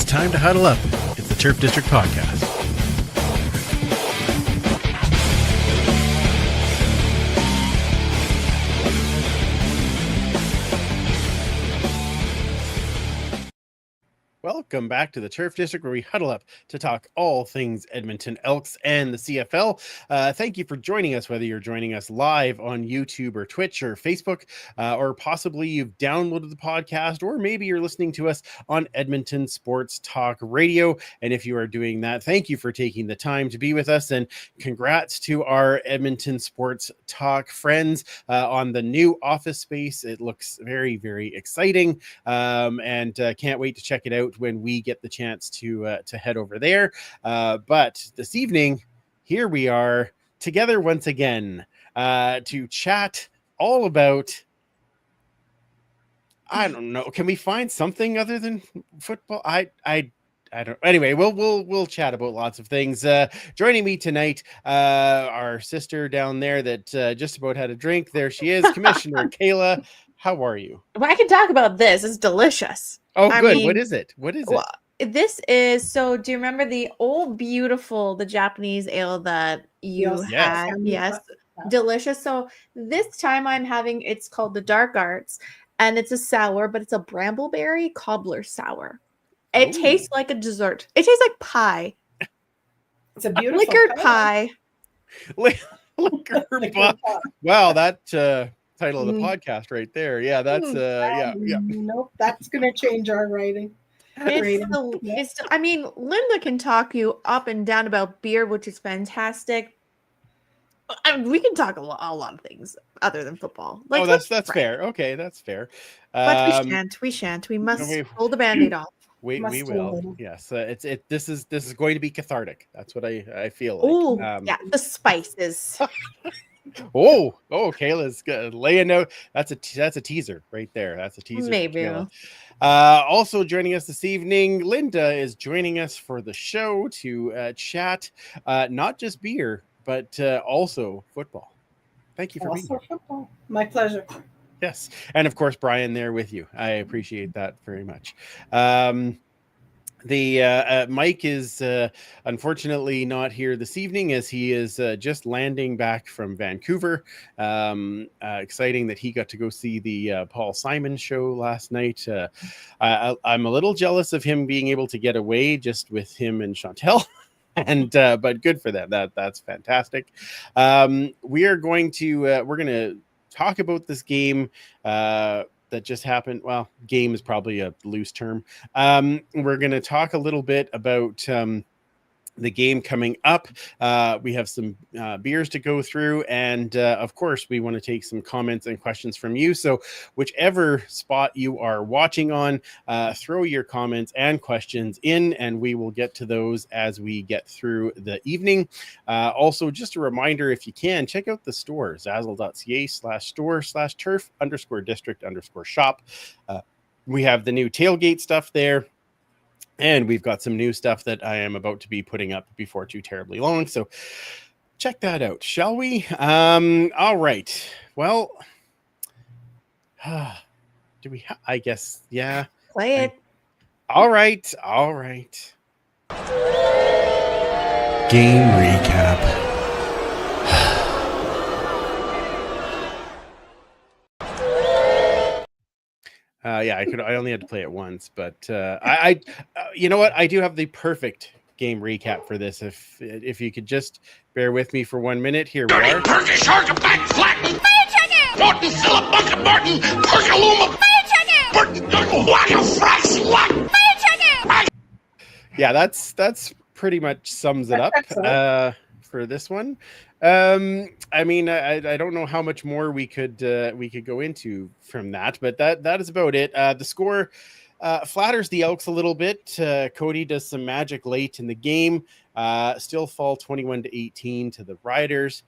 Time to huddle up. It's the Turf District Podcast. Welcome back to the Turf District, where we huddle up to talk all things Edmonton Elks and the CFL. Thank you for joining us, whether you're joining us live on YouTube or Twitch or Facebook, or possibly you've downloaded the podcast, or maybe you're listening to us on Edmonton Sports Talk Radio. And if you are doing that, thank you for taking the time to be with us, and congrats to our Edmonton Sports Talk friends on the new office space. It looks very, very exciting, and can't wait to check it out when we get the chance to head over there. But this evening, here we are, together once again to chat all about, I don't know. Can we find something other than football? I don't. Anyway, we'll chat about lots of things. Joining me tonight, our sister down there that just about had a drink. There she is, Commissioner Kayla. How are you? Well, I can talk about this. It's delicious. Oh, I good. mean, What is it? What is well, it? this is so. Do you remember the old beautiful, the Japanese ale that you Yes. had? Yes, delicious. So this time I'm having. It's called the Dark Arts, and it's a sour, but it's a brambleberry cobbler sour. It tastes like a dessert. It tastes like pie. It's a beautiful Liquored pie. Liquor pie. Wow, that title of the podcast right there. Yeah, that's yeah. Nope, that's gonna change our rating. I mean, Linda can talk you up and down about beer, which is fantastic. I mean, we can talk a lot of things other than football. Like, oh, that's fair. Okay, that's fair. But we shan't. We must pull the Band-Aid off. We will. Yes, this is going to be cathartic. That's what I feel like. Oh, yeah, the spices. oh, Kayla's laying out. That's a teaser right there. That's a teaser. Maybe. Also joining us this evening, Linda is joining us for the show to chat not just beer, but also football. Thank you for being here. Football. My pleasure. Yes, and of course, Brian there with you. I appreciate that very much. The Mike is unfortunately not here this evening as he is just landing back from Vancouver. Exciting that he got to go see the Paul Simon show last night. I'm a little jealous of him being able to get away just with him and Chantel. And but good for them. That's fantastic. We're going to talk about this game that just happened. Well, game is probably a loose term. We're going to talk a little bit about the game coming up. We have some beers to go through, and of course we want to take some comments and questions from you. So whichever spot you are watching on, throw your comments and questions in, and we will get to those as we get through the evening. Also, just a reminder, if you can, check out the store, zazzle.ca/store/turf_district_shop. We have the new tailgate stuff there. And we've got some new stuff that I am about to be putting up before too terribly long. So check that out, shall we? All right. Well, do we I guess, yeah. Play it. All right. Game recap. Yeah, I only had to play it once, but I you know what? I do have the perfect game recap for this. If you could just bear with me for 1 minute, here we are. Turkey shark back flatten. Fire chicken. Morton Philip Bucket Martin. Perkaluma. Fire chicken. Burton Duckle. Whack a fry slack. Fire chicken. Yeah, that's pretty much sums it up for this one. I mean, I don't know how much more we could go into from that, but that is about it. The score flatters the Elks a little bit. Cody does some magic late in the game. Still fall 21-18 to the Riders.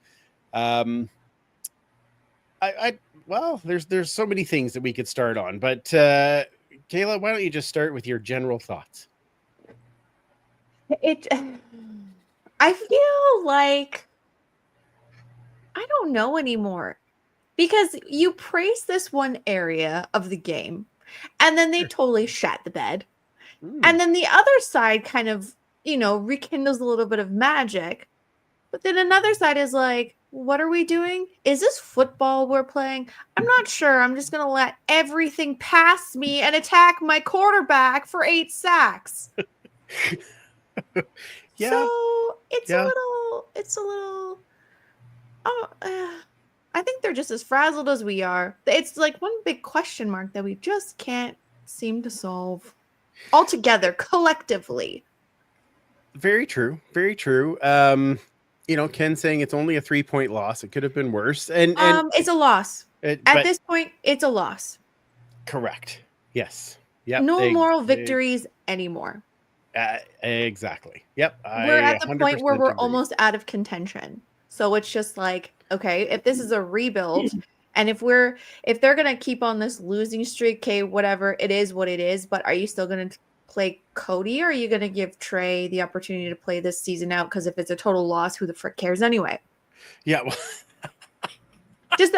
Well, there's so many things that we could start on, but Kayla, why don't you just start with your general thoughts? I feel like I don't know anymore, because you praise this one area of the game and then they totally shat the bed. And then the other side kind of, rekindles a little bit of magic. But then another side is like, what are we doing? Is this football we're playing? I'm not sure. I'm just going to let everything pass me and attack my quarterback for 8 sacks. Yeah. So it's a little, I think they're just as frazzled as we are. It's like one big question mark that we just can't seem to solve altogether, collectively. Very true. Very true. Ken saying it's only a 3-point loss. It could have been worse. And it's a loss. At this point, it's a loss. Correct. Yes. Yep. No moral victories anymore. Exactly. Yep. We're at the point where we're almost out of contention. So it's just like, okay, if this is a rebuild, and if they're gonna keep on this losing streak, okay, whatever, it is what it is. But are you still gonna play Cody, or are you gonna give Trey the opportunity to play this season out? Because if it's a total loss, who the frick cares anyway? Yeah. Well,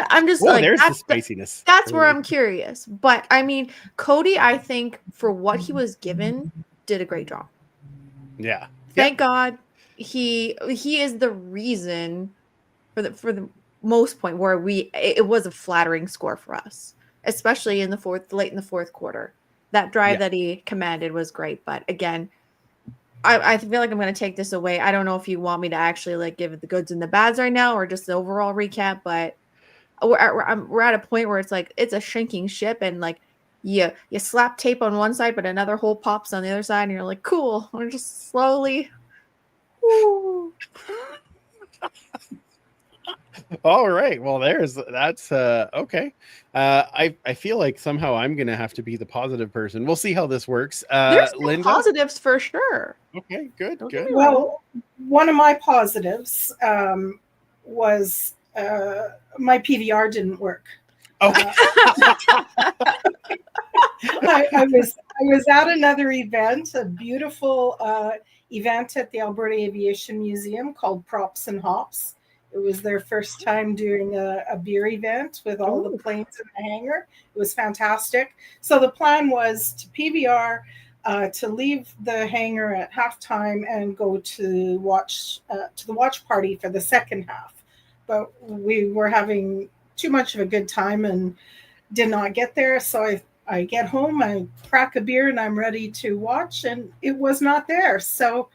I'm just whoa, like, there's the spiciness. that's where I'm curious. But I mean, Cody, I think for what he was given, did a great job. Yeah. Thank God he is the reason for the most point where it was a flattering score for us, especially in the late in the fourth quarter. That drive that he commanded was great, but again, I feel like I'm going to take this away. I don't know if you want me to actually like give it the goods and the bads right now, or just the overall recap, but we're at a point where it's like it's a shrinking ship, and like you slap tape on one side, but another hole pops on the other side, and you're like, cool. We're just slowly. Woo. All right. Well, that's okay. I feel like somehow I'm gonna have to be the positive person. We'll see how this works. There's some Linda. positives for sure. Okay, good, Don't good. get me wrong. Well, one of my positives was my PVR didn't work. Okay. I was at another event, a beautiful event at the Alberta Aviation Museum called Props and Hops. It was their first time doing a beer event with all the planes in the hangar. It was fantastic. So the plan was to PVR, to leave the hangar at halftime and go to watch to the watch party for the second half. But we were having too much of a good time and did not get there. So I get home, I crack a beer, and I'm ready to watch, and it was not there. So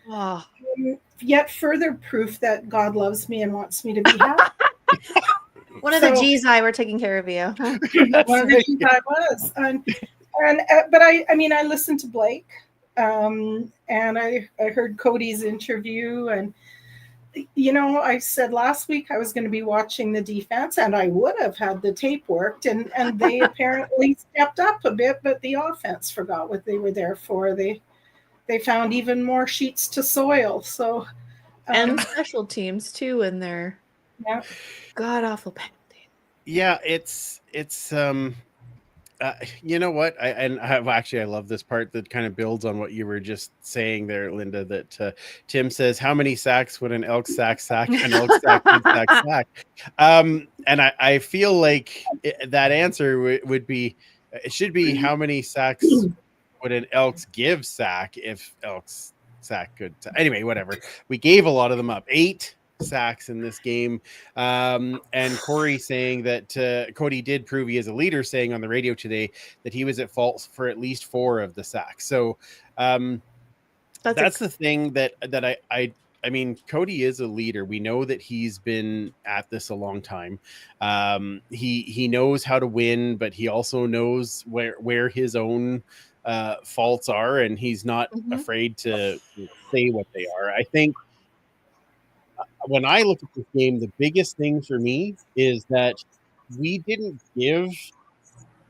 yet further proof that God loves me and wants me to be happy. One of the G's I were taking care of you. One of the G's I was. But I mean, I listened to Blake, and I heard Cody's interview, and you know, I said last week I was going to be watching the defense, and I would have had the tape worked, and they apparently stepped up a bit, but the offense forgot what they were there for. They found even more sheets to soil. So and special teams too in their god awful penalty. Yeah, it's you know what? I love this part that kind of builds on what you were just saying there, Linda, that Tim says, how many sacks would an Elk sack an Elk sack? And I feel like that answer would be, it should be, how many sacks would an Elks give sack if Elks sack could? Anyway, whatever. We gave a lot of them up. 8 sacks in this game, and Corey saying that Cody did prove he is a leader, saying on the radio today that he was at fault for at least 4 of the sacks. So that's the thing that I mean, Cody is a leader. We know that he's been at this a long time. He knows how to win, but he also knows where his own faults are, and he's not afraid to say what they are. I think when I look at this game, the biggest thing for me is that we didn't give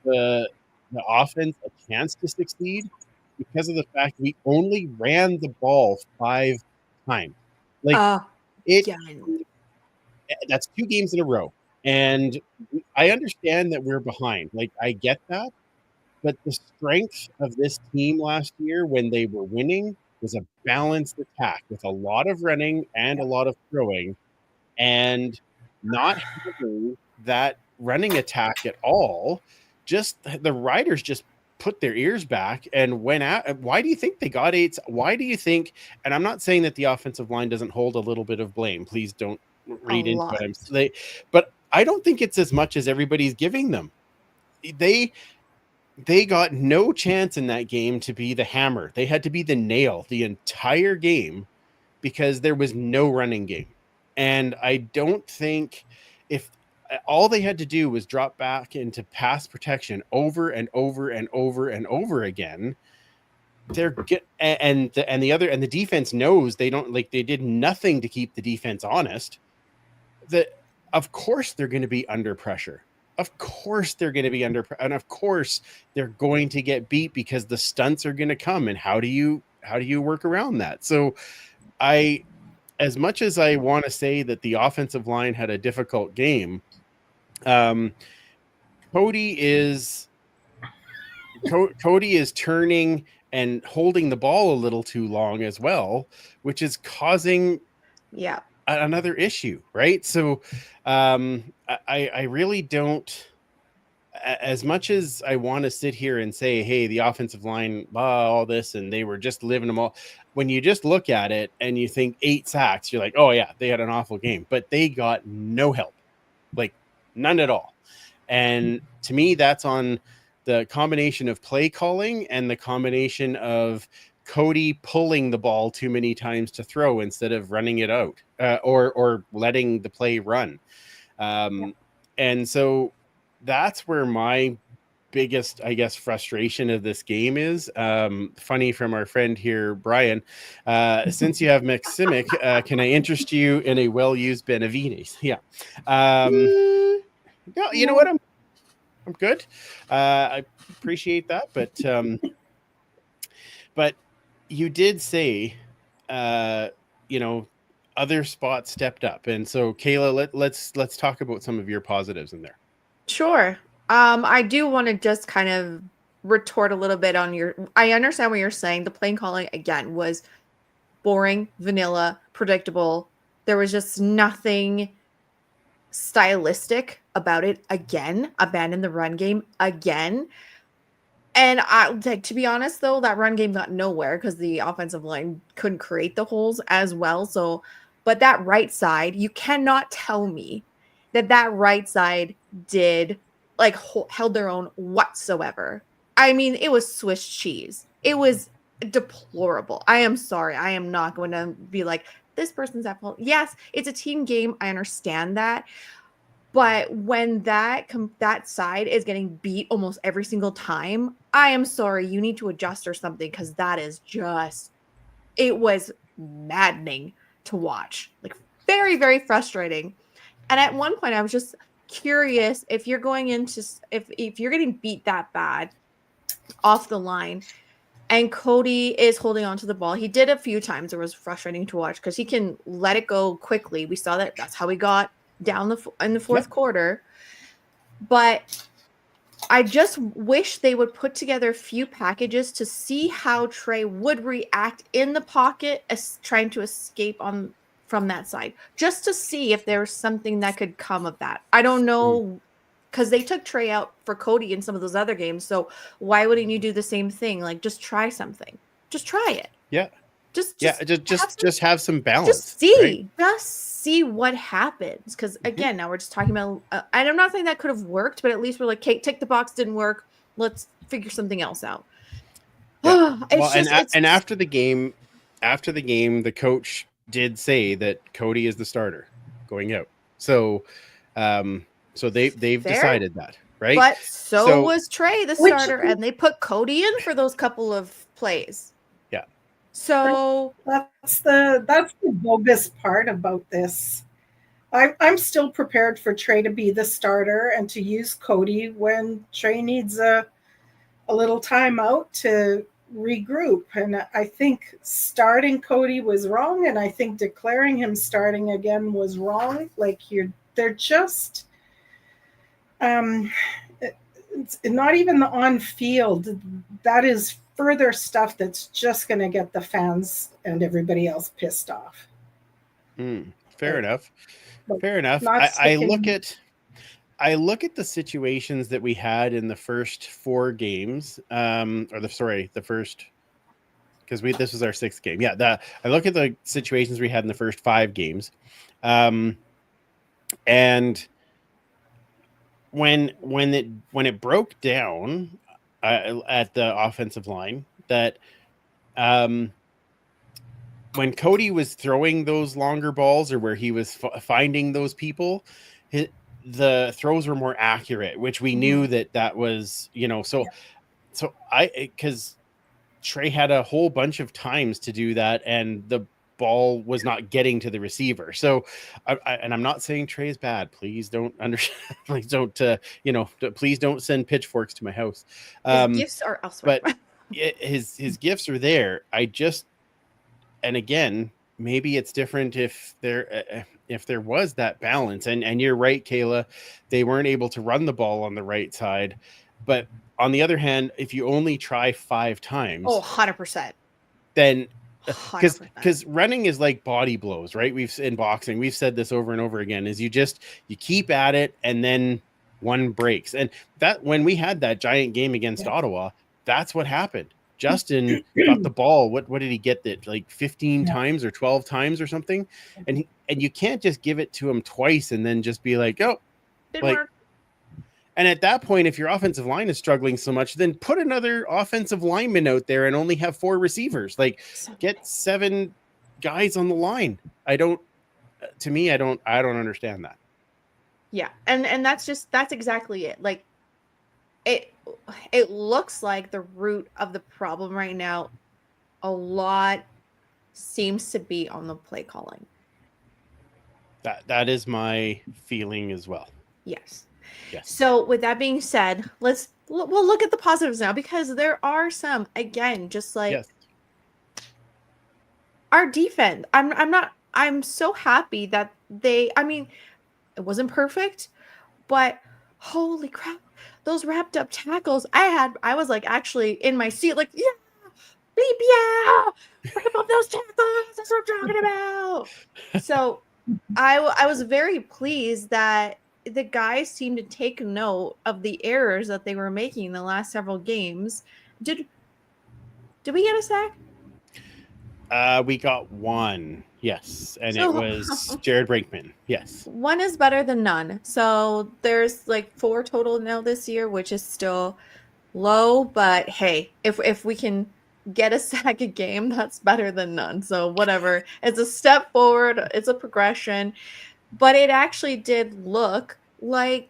the offense a chance to succeed because of the fact we only ran the ball 5 times. Like that's 2 games in a row. And I understand that we're behind. Like, I get that. But the strength of this team last year when they were winning was a balanced attack with a lot of running and a lot of throwing, and not having that running attack at all. Just the Riders just put their ears back and went out. Why do you think they got 8? Why do you think? And I'm not saying that the offensive line doesn't hold a little bit of blame. Please don't read into what I'm saying. But I don't think it's as much as everybody's giving them. They got no chance in that game to be the hammer. They had to be the nail the entire game because there was no running game. And I don't think, if all they had to do was drop back into pass protection over and over and over and over again, and the defense knows they did nothing to keep the defense honest. Of course they're going to be under pressure. Of course they're going to be under, and of course they're going to get beat because the stunts are going to come. And how do you work around that? So I as much as I want to say that the offensive line had a difficult game, um, Cody is turning and holding the ball a little too long as well, which is causing Yeah. another issue, right? So I really don't, as much as I want to sit here and say, hey, the offensive line, all this, and they were just living them all. When you just look at it and you think 8 sacks, you're like, oh yeah, they had an awful game, but they got no help, like none at all. And to me, that's on the combination of play calling and the combination of Cody pulling the ball too many times to throw instead of running it out, or letting the play run. And so that's where my biggest, I guess, frustration of this game is. Funny from our friend here, Brian. Since you have Maximic, can I interest you in a well-used Benavides? Yeah. No, you know what? I'm good. I appreciate that, but you did say, you know, other spots stepped up, and so Kayla, let's talk about some of your positives in there. Sure. I do want to just kind of retort a little bit on your. I understand what you're saying. The play calling again was boring, vanilla, predictable. There was just nothing stylistic about it. Again, abandoned the run game again. And I like, to be honest though, that run game got nowhere because the offensive line couldn't create the holes as well. So, but that right side, you cannot tell me that right side did like held their own whatsoever. I mean, it was Swiss cheese. It was deplorable. I am sorry. I am not going to be like, this person's at fault. Yes, it's a team game. I understand that. But when that side is getting beat almost every single time, I am sorry, you need to adjust or something, because that is just, it was maddening to watch. Like very, very frustrating. And at one point I was just curious, if you're going into, if you're getting beat that bad off the line and Cody is holding on to the ball, he did a few times. It was frustrating to watch because he can let it go quickly. We saw that. That's how we got down in the fourth quarter. But I just wish they would put together a few packages to see how Trey would react in the pocket as trying to escape from that side, just to see if there was something that could come of that. I don't know, because they took Trey out for Cody in some of those other games. So why wouldn't you do the same thing? Like, just try something. Just try it. Yeah. Just have some balance. Just see. Right? Just see what happens. Because again, now we're just talking about, and I'm not saying that could have worked, but at least we're like, okay, tick the box, didn't work. Let's figure something else out. Yeah. And after the game, the coach did say that Cody is the starter going out. So, so they've decided that, right? But so was Trey the starter, and they put Cody in for those couple of plays. Yeah. So that's the bogus part about this. I'm still prepared for Trey to be the starter and to use Cody when Trey needs a little time out to regroup. And I think starting Cody was wrong, and I think declaring him starting again was wrong. Like, they're just it's not even the on field. That is further stuff that's just going to get the fans and everybody else pissed off. Fair enough. I look at the situations that we had in the first 4 games, the first, because this was our 6th game. Yeah, I look at the situations we had in the first 5 games, and when it broke down at the offensive line, that when Cody was throwing those longer balls, or where he was finding those people, the throws were more accurate, which we knew that was, because Trey had a whole bunch of times to do that, and the ball was not getting to the receiver. So I'm not saying Trey is bad. Please don't understand. Please don't, please don't send pitchforks to my house. His gifts are elsewhere. But his gifts are there. And again, maybe it's different if there was that balance. And you're right, Kayla, they weren't able to run the ball on the right side. But on the other hand, if you only try 5 times, Oh, 100%. then 100%. because running is like body blows, right? In boxing, we've said this over and over again, is you keep at it and then one breaks. And that when we had that giant game against Ottawa, that's what happened. Justin got the ball. What did he get that, like 15 times or 12 times or something? And you can't just give it to him twice and then just be like, oh, Didn't like, work. and at that point, if your offensive line is struggling so much, then put another offensive lineman out there and only have 4 receivers. Like, get 7 guys on the line. I don't understand that. Yeah. And that's exactly it. Like, it looks like the root of the problem right now, a lot seems to be on the play calling. That is my feeling as well. Yes. Yes. So with that being said, we'll look at the positives now, because there are some, again, just like our defense. I'm so happy that it wasn't perfect, but holy crap, those wrapped up tackles I was like actually in my seat, like, yeah, beep, yeah, wrap up those tackles. That's what I'm talking about. So I was very pleased that the guys seemed to take note of the errors that they were making in the last several games. Did we get a sack? We got 1, yes, and it was Jared Brinkman. Yes, 1 is better than none. So there's like 4 total now this year, which is still low. But hey, if we can get a sack a game, that's better than none. So whatever, it's a step forward. It's a progression. But it actually did look like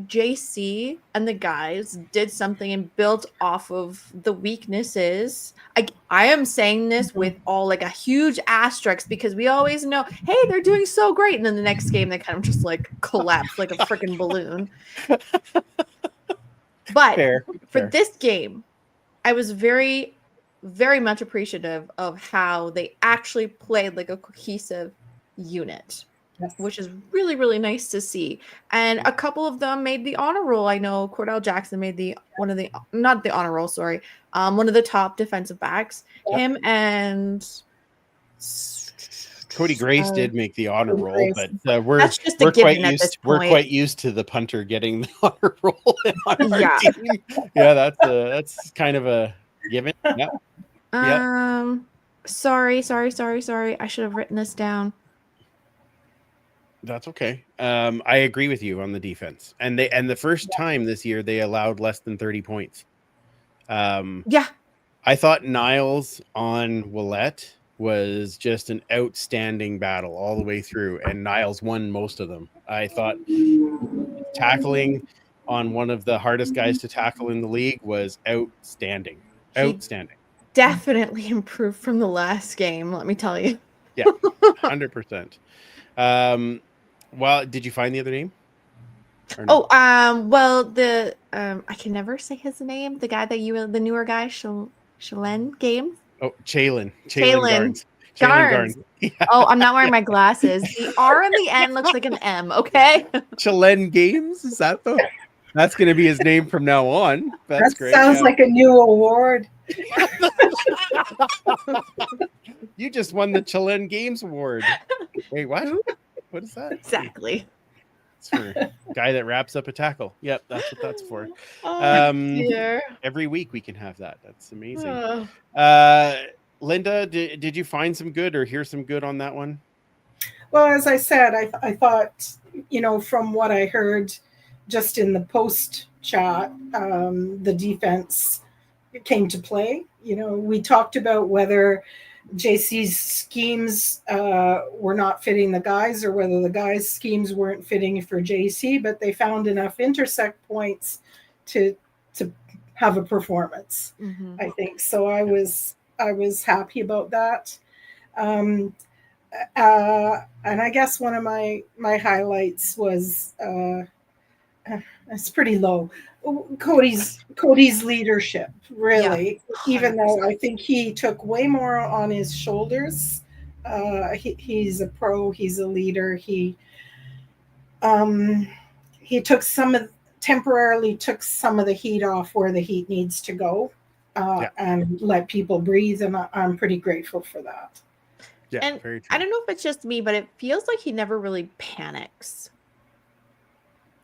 JC and the guys did something and built off of the weaknesses. I am saying this with all like a huge asterisk, because we always know, hey, they're doing so great, and then the next game they kind of just like collapse like a freaking balloon. But for this game, I was very, very much appreciative of how they actually played like a cohesive unit. Yes. Which is really, really nice to see. And a couple of them made the honor roll. I know Cordell Jackson made one of the top defensive backs. Yep. Him and Cody Grace did make the honor roll, but we're quite used to the punter getting the honor roll on our team. Yeah, that's kind of a given. Yeah. Sorry. I should have written this down. That's okay. I agree with you on the defense, and the first time this year they allowed less than 30 points. Yeah, I thought Niles on Willette was just an outstanding battle all the way through, and Niles won most of them. I thought tackling on one of the hardest guys to tackle in the league was outstanding. Outstanding. Definitely improved from the last game, let me tell you. Yeah, 100%. Well, did you find the other name? No? Well, I can never say his name. The guy the newer guy, Shalen Games. Oh, Chalen Garnes. Yeah. Oh, I'm not wearing my glasses. The R on the end looks like an M. Okay. Chalen Games, is that that's going to be his name from now on. That's great. Sounds like a new award. You just won the Chalen Games award. Wait, what? What is that? Exactly. It's for a guy that wraps up a tackle. Yep, that's what that's for. Every week we can have that. That's amazing. Linda, did you find some good or hear some good on that one? Well, as I said, I thought, from what I heard just in the post chat, the defense came to play. We talked about whether JC's schemes were not fitting the guys or whether the guys' schemes weren't fitting for JC, but they found enough intersect points to have a performance. Mm-hmm. I think so. I was happy about that. And I guess one of my highlights was it's pretty low. Cody's leadership, really, even though I think he took way more on his shoulders He's a pro. He's a leader. Um, he temporarily took some of the heat off where the heat needs to go, Yeah. and let people breathe. And I'm pretty grateful for that. Yeah, And very true. I don't know if it's just me, but it feels like he never really panics.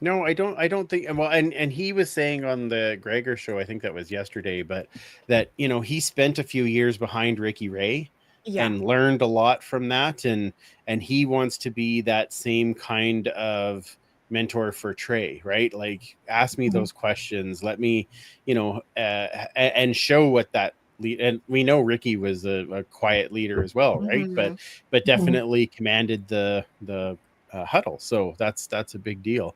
No, I don't think. Well, and he was saying on the Gregor show, I think that was yesterday, but that he spent a few years behind Ricky Ray Yeah. and learned a lot from that, and he wants to be that same kind of mentor for Trey, right? Like, ask me those questions, let me, and show what that lead. And we know Ricky was a quiet leader as well, right? Mhm. But definitely commanded the huddle, so that's a big deal.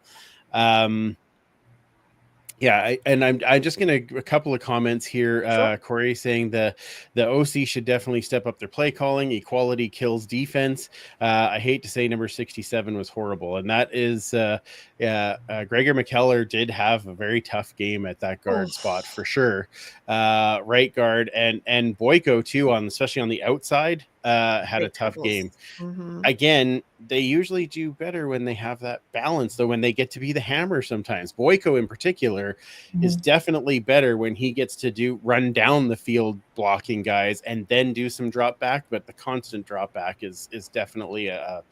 Yeah, I'm just gonna a couple of comments here. Sure. Corey saying the OC should definitely step up their play calling. Equality kills defense. I hate to say number 67 was horrible, and that is Gregor McKellar did have a very tough game at that guard spot for sure. Right guard and Boyko too, especially on the outside, had a tough game. Mm-hmm. Again, they usually do better when they have that balance, though, when they get to be the hammer sometimes. Boyko in particular is definitely better when he gets to run down the field blocking guys and then do some drop back, but the constant drop back is definitely a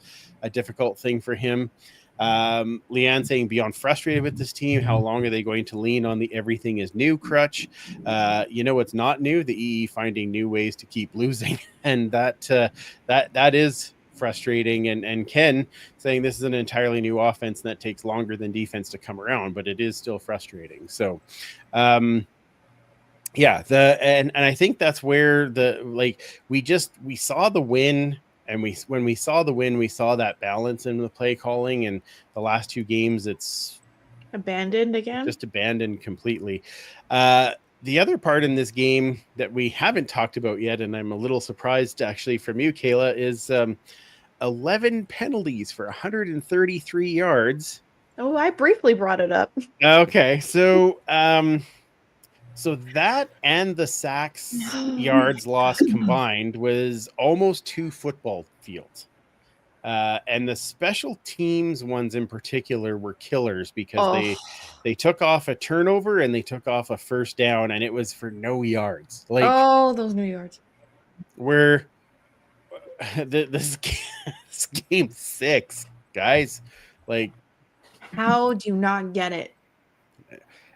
difficult thing for him. Leanne saying, beyond frustrated with this team, how long are they going to lean on the everything is new crutch? It's not new, the EE finding new ways to keep losing. And that is frustrating. And Ken saying this is an entirely new offense and that takes longer than defense to come around, but it is still frustrating. So yeah, and I think that's where we saw the win, and when we saw the win, we saw that balance in the play calling, and the last two games it's abandoned again, just abandoned completely. The other part in this game that we haven't talked about yet, and I'm a little surprised actually from you, Kayla, is 11 penalties for 133 yards. Oh, I briefly brought it up. Okay, so that and the sacks yards lost combined was almost 2 football fields. And the special teams ones in particular were killers because they took off a turnover and they took off a first down, and it was for no yards. Like, those no yards. We're this game 6, guys. Like, how do you not get it?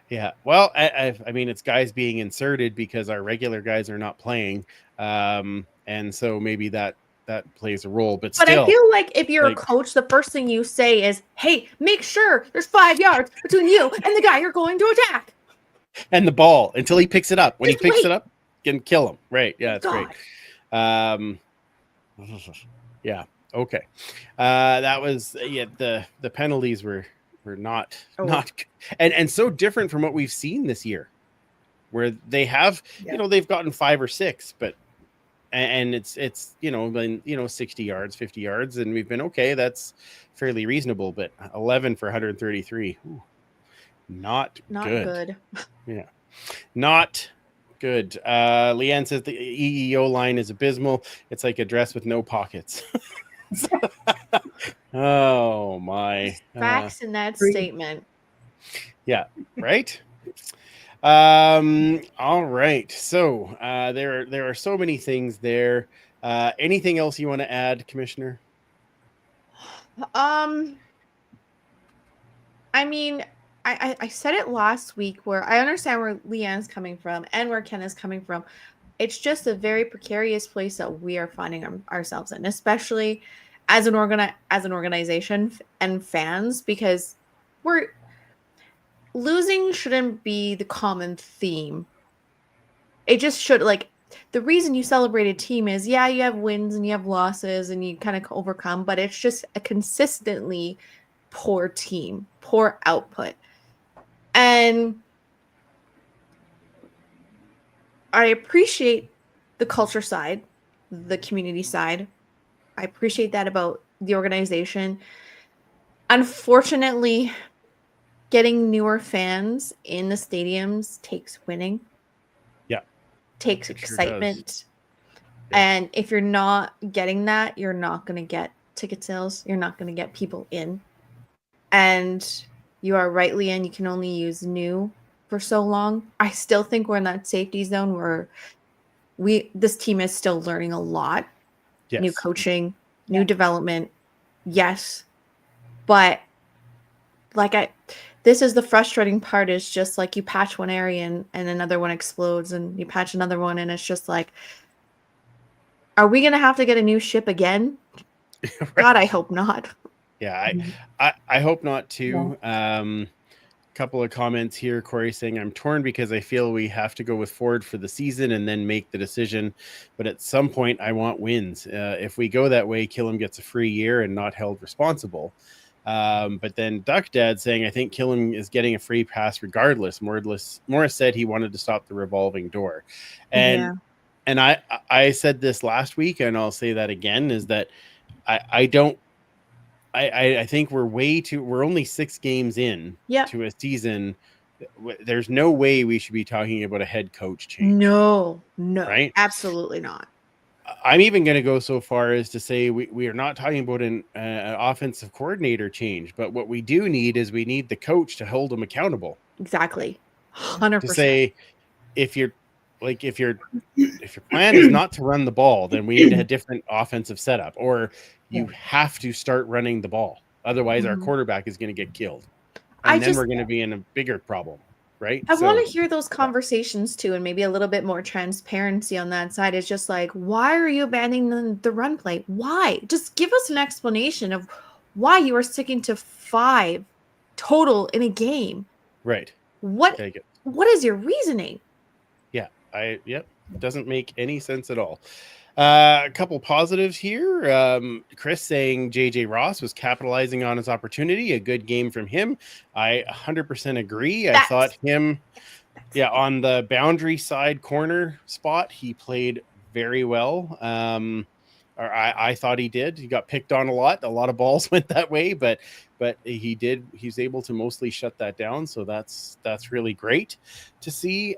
Yeah, well, I mean, it's guys being inserted because our regular guys are not playing, and so maybe that plays a role. But still, I feel like if you're a coach, the first thing you say is, "Hey, make sure there's 5 yards between you and the guy you're going to attack." And the ball until he picks it up. When he picks it up, can kill him. Right? Yeah, that's great. Yeah. Okay. That was the penalties were not and so different from what we've seen this year, where they have they've gotten 5 or 6, but and it's been 60 yards, 50 yards, and we've been okay, that's fairly reasonable. But 11 for 133, not good. Yeah, not good. Leanne says the EEO line is abysmal. It's like a dress with no pockets. Oh my. Facts in that statement. Yeah, right. All right. So there are so many things there. Anything else you want to add, Commissioner? I mean, I said it last week, where I understand where Leanne's coming from and where Ken is coming from. It's just a very precarious place that we are finding ourselves in, especially as an organization and fans, because losing shouldn't be the common theme. It just should, the reason you celebrate a team is, you have wins and you have losses and you kind of overcome, but it's just a consistently poor team, poor output. And I appreciate the culture side, the community side. I appreciate that about the organization. Unfortunately, getting newer fans in the stadiums takes winning. Yeah. Takes excitement. And if you're not getting that, you're not going to get ticket sales. You're not going to get people in. And you are right, Leanne, you can only use new for so long. I still think we're in that safety zone where this team is still learning a lot. Yes. New coaching, new development. Yes. But this is the frustrating part, is just like you patch one area and another one explodes, and you patch another one and it's just like, are we going to have to get a new ship again? Right. God, I hope not. Yeah, I hope not too. Couple of comments here. Corey saying, I'm torn because I feel we have to go with Ford for the season and then make the decision. But at some point, I want wins. If we go that way, Killam gets a free year and not held responsible. But then Duck Dad saying, I think Killam is getting a free pass regardless. Morris said he wanted to stop the revolving door. And I said this last week, and I'll say that again, is that I think we're only 6 games in to a season. There's no way we should be talking about a head coach change. No, right? Absolutely not. I'm even going to go so far as to say we are not talking about an offensive coordinator change, but what we do need is we need the coach to hold them accountable. Exactly. 100%. To say, if your plan is not to run the ball, then we need a different offensive setup, or you have to start running the ball. Otherwise, our quarterback is going to get killed. And then we're going to be in a bigger problem, right? I want to hear those conversations too, and maybe a little bit more transparency on that side. It's just like, why are you abandoning the run play? Why? Just give us an explanation of why you are sticking to 5 total in a game. Right. What is your reasoning? Yep. Doesn't make any sense at all. A couple positives here. Chris saying JJ Ross was capitalizing on his opportunity. A good game from him. I 100% agree. I thought him, on the boundary side corner spot, he played very well. I thought he did. He got picked on a lot. A lot of balls went that way, but he did. He's able to mostly shut that down. So that's really great to see.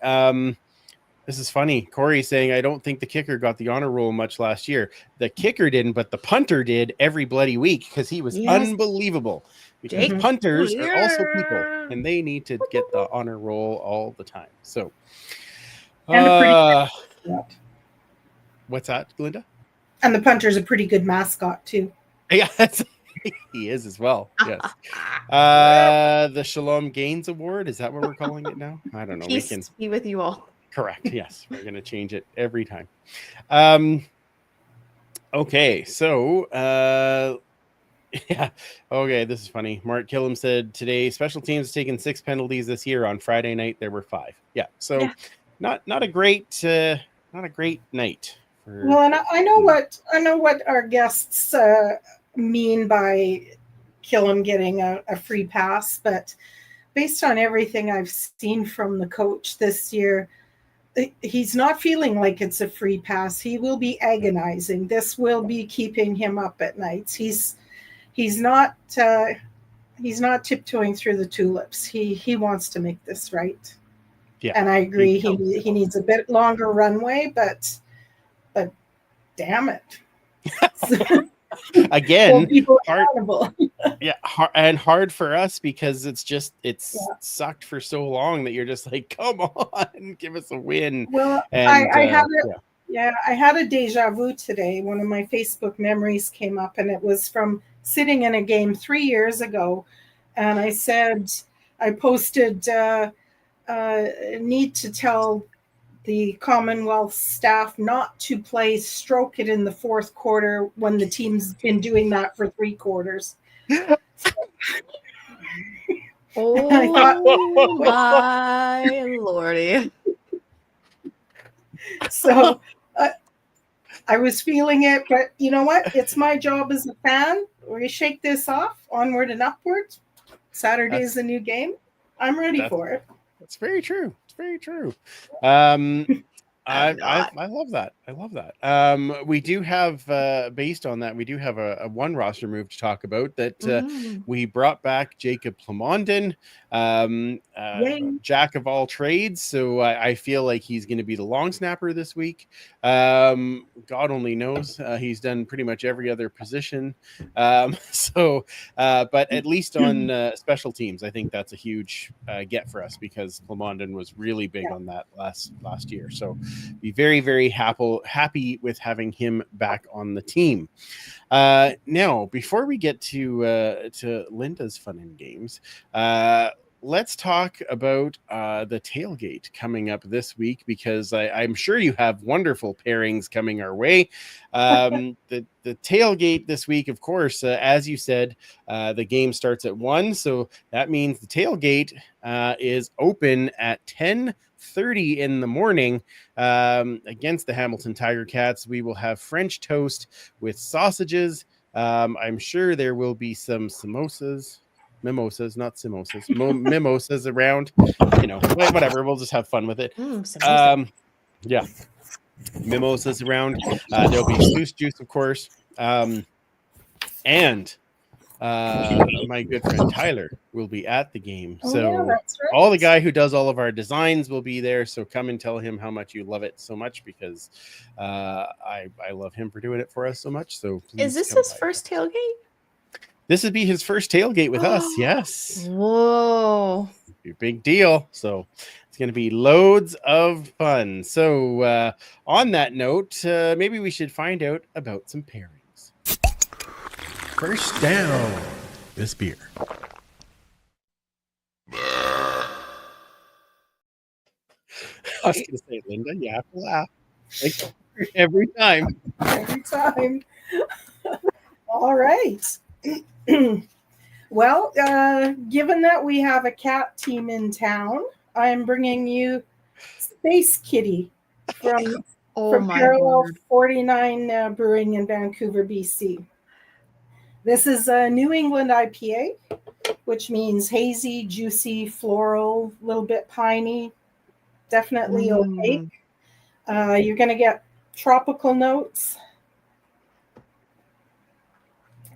This is funny. Corey saying, I don't think the kicker got the honor roll much last year. The kicker didn't, but the punter did every bloody week because he was unbelievable. Because punters are also people, and they need to get the honor roll all the time. So, what's that, Glinda? And the punter's a pretty good mascot too. Yeah, he is as well. Yes. The Shalom Gaines Award, is that what we're calling it now? I don't know. Peace be with you all. Correct. Yes, we're going to change it every time. Okay, so okay, this is funny. Mark Killam said today special teams has taken 6 penalties this year. On Friday night there were 5. So not a great night. Well, and I know what our guests mean by Killam getting a free pass, but based on everything I've seen from the coach this year, he's not feeling like it's a free pass. He will be agonizing. This will be keeping him up at nights. He's not tiptoeing through the tulips. He wants to make this right. Yeah, and I agree. He needs a bit longer runway, but damn it. Again, hard for us because it's sucked for so long that you're just like, come on, give us a win. Well, I had a deja vu today. One of my Facebook memories came up, and it was from sitting in a game 3 years ago, and I said, I posted need to tell the Commonwealth staff not to play stroke it in the 4th quarter when the team's been doing that for 3 quarters. Oh my lordy. So I was feeling it, but you know what? It's my job as a fan. We shake this off, onward and upwards. Saturday is a new game. I'm ready for it. That's very true. It's very true. I'm not. I love that. I love that. We do have based on that, we do have a one roster move to talk about that we brought back Jacob Plamondon, Yay. jack of all trades. So I feel like he's going to be the long snapper this week. God only knows. He's done pretty much every other position. But at least on special teams, I think that's a huge get for us because Plamondon was really big on that last year. So be very, very happy with having him back on the team. Now, before we get to Linda's fun and games, let's talk about the tailgate coming up this week because I'm sure you have wonderful pairings coming our way. The tailgate this week, of course, as you said, the game starts at 1, so that means the tailgate is open at 10:30 in the morning against the Hamilton Tiger Cats. We will have French toast with sausages. I'm sure there will be some mimosas, not samosas, mimosas around, whatever. We'll just have fun with it. Yeah, mimosas around. There'll be loose juice, of course. And my good friend Tyler will be at the game. So that's right. all the guy who does all of our designs will be there. So come and tell him how much you love it so much because I love him for doing it for us so much. So is this his first tailgate? This would be his first tailgate with us. Yes. Whoa. Big deal. So it's going to be loads of fun. So on that note, maybe we should find out about some pairings. First down, this beer. I was going to say, Linda, you have to laugh. Like, every time. Every time. All right. Well, given that we have a cat team in town, I'm bringing you Space Kitty from Parallel 49 Brewing in Vancouver, BC. This is a New England IPA, which means hazy, juicy, floral, a little bit piney, definitely opaque. You're going to get tropical notes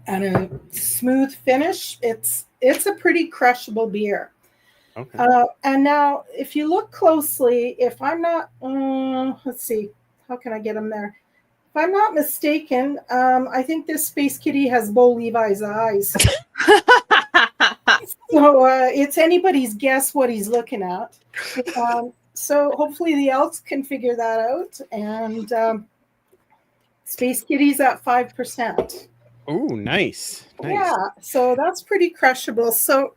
and a smooth finish. It's a pretty crushable beer. Okay. And now, if you look closely, if I'm not, let's see, how can I get them there? If I'm not mistaken, I think this Space Kitty has Bo Levi's eyes. So it's anybody's guess what he's looking at. So hopefully the Elks can figure that out. And Space Kitty's at 5%. Oh, nice. Yeah, so that's pretty crushable. So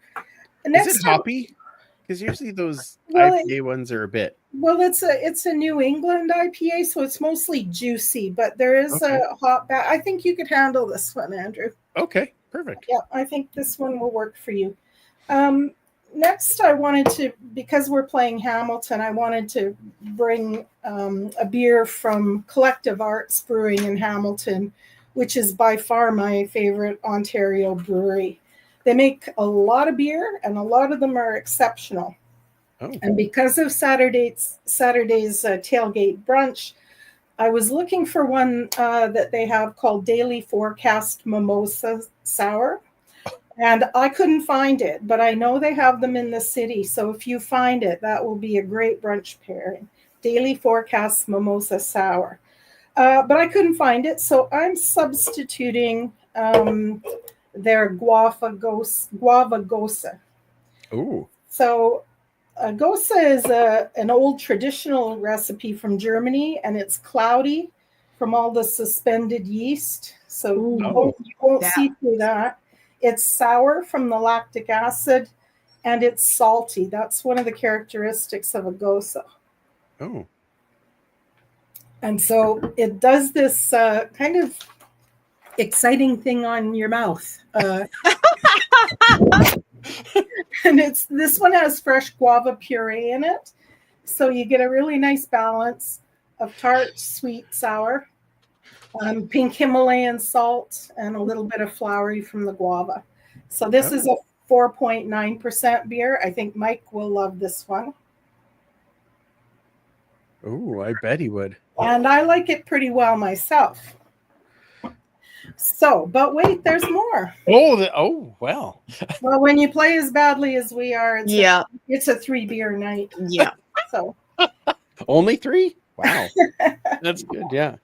next is it hoppy? Because usually those Well, IPA ones are a bit. Well, it's a New England IPA, so it's mostly juicy, but there is a hop back. I think you could handle this one, Andrew. Okay, perfect. Yeah, I think this one will work for you. Next, I wanted to, because we're playing Hamilton, I wanted to bring a beer from Collective Arts Brewing in Hamilton, which is by far my favorite Ontario brewery. They make a lot of beer, and a lot of them are exceptional. Oh. And because of Saturday's tailgate brunch, I was looking for one that they have called Daily Forecast Mimosa Sour. And I couldn't find it, but I know they have them in the city. So if you find it, that will be a great brunch pairing. Daily Forecast Mimosa Sour. But I couldn't find it, so I'm substituting their Guava Gosa. Ooh. So Gosa is an old traditional recipe from Germany, and it's cloudy from all the suspended yeast. So you won't see through that. It's sour from the lactic acid, and it's salty. That's one of the characteristics of a Gosa. Oh. And so it does this kind of exciting thing on your mouth. And this one has fresh guava puree in it. So you get a really nice balance of tart, sweet, sour, pink Himalayan salt, and a little bit of floury from the guava. So this is a 4.9% beer. I think Mike will love this one. Oh, I bet he would. And I like it pretty well myself. So, but wait, there's more. Oh, well. Well, when you play as badly as we are, it's a 3 beer night. Yeah. So Only 3? Wow. That's good. Yeah.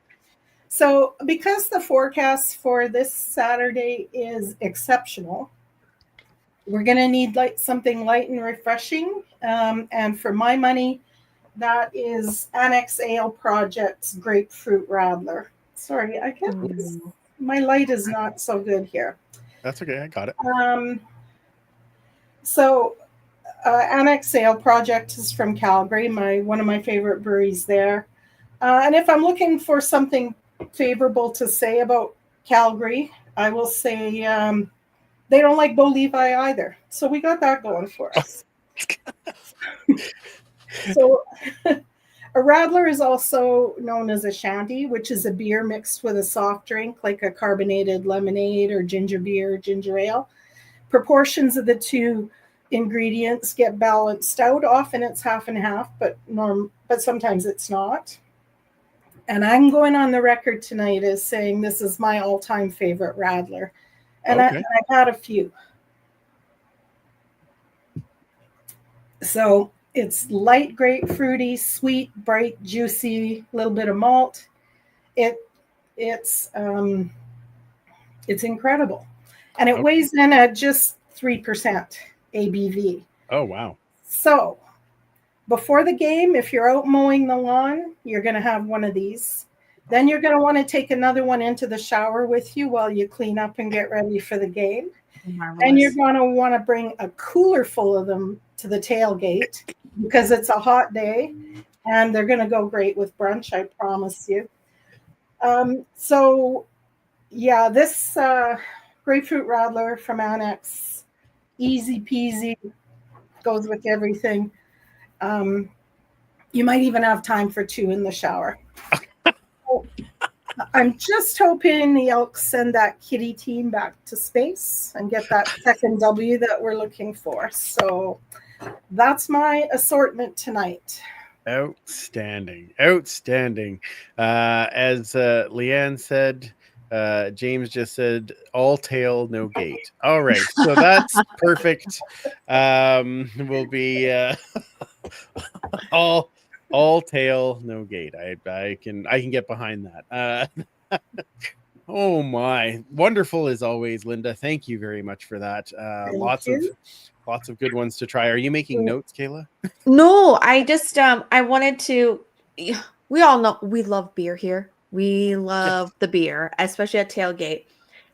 So, because the forecast for this Saturday is exceptional, we're going to need something light and refreshing. And for my money, that is Annex Ale Project's Grapefruit Radler. Sorry, I can't. My light is not so good here. That's okay. I got it. So, Annex Ale Project is from Calgary, one of my favorite breweries there. And if I'm looking for something favorable to say about Calgary, I will say they don't like Bo Levi either. So we got that going for us. So a Radler is also known as a shandy, which is a beer mixed with a soft drink like a carbonated lemonade or ginger beer, ginger ale. Proportions of the two ingredients get balanced out. Often it's half and half, but sometimes it's not. And I'm going on the record tonight as saying this is my all-time favorite Radler. And Okay. I've had a few. So it's light grapefruity, sweet, bright, juicy, a little bit of malt. It's incredible. And it weighs in at just 3% ABV. Oh, wow. So before the game, if you're out mowing the lawn, you're going to have one of these. Then you're going to want to take another one into the shower with you while you clean up and get ready for the game. Marvelous. And you're going to want to bring a cooler full of them to the tailgate because it's a hot day and they're going to go great with brunch, I promise you. So, yeah, this Grapefruit Radler from Annex, easy peasy, goes with everything. You might even have time for 2 in the shower. I'm just hoping the Elks send that kitty team back to space and get that second W that we're looking for. So that's my assortment tonight. Outstanding. As Leanne said, James just said, all tail, no gate. All right. So that's perfect. Will be all tail, no gate. I can get behind that. Oh my, wonderful as always, Linda. Thank you very much for that. Lots of good ones to try. Are you making notes, Kayla? No, I just I wanted to. We all know we love beer here. We love the beer, especially at tailgate.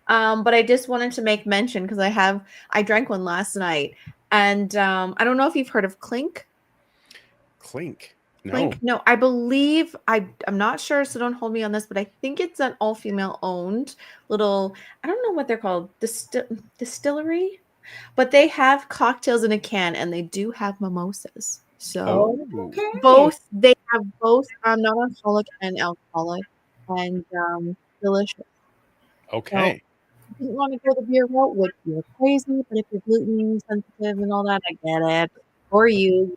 But I just wanted to make mention because I drank one last night, and I don't know if you've heard of Clink. Clink. No. Clink? No, I believe I'm not sure, so don't hold me on this, but I think it's an all-female owned little, I don't know what they're called, distillery, but they have cocktails in a can and they do have mimosas. So they have both non-alcoholic and alcoholic and delicious. Okay. So, if you want to go the beer route, which you're crazy, but if you're gluten sensitive and all that, I get it. Or you.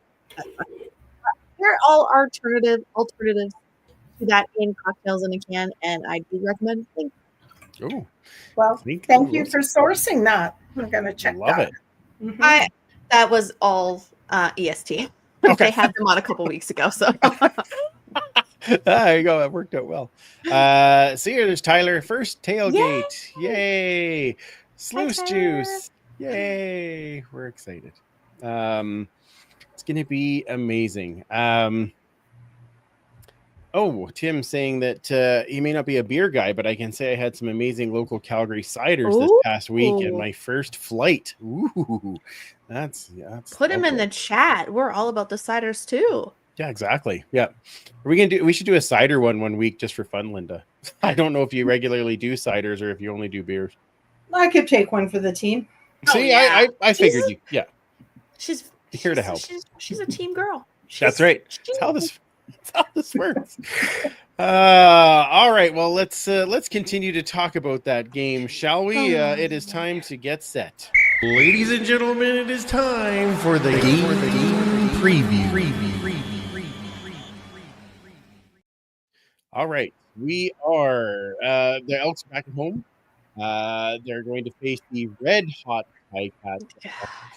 There are all alternatives to that in cocktails in a can, and I do recommend Clink. Oh, well, thank you for sourcing that. I'm gonna check that. Love it. That was all EST. Okay. They had them on a couple weeks ago, so there you go. That worked out well. See here, there's Tyler. First tailgate. Yay! Sluice juice. Yay! We're excited. It's going to be amazing. Tim saying that he may not be a beer guy, but I can say I had some amazing local Calgary ciders this past week in my first flight. Ooh, that's put him in the chat. We're all about the ciders too. Yeah, exactly. Yeah, we should do a cider one week just for fun, Linda. I don't know if you regularly do ciders or if you only do beers. I could take one for the team. See, I figured you. Yeah, she's here to help. She's a team girl. That's right. That's how this works. All right. Well, let's continue to talk about that game, shall we? It is time to get set. Ladies and gentlemen, it is time for the game preview. All right. We are the Elks are back at home. They're going to face the red hot Ticats,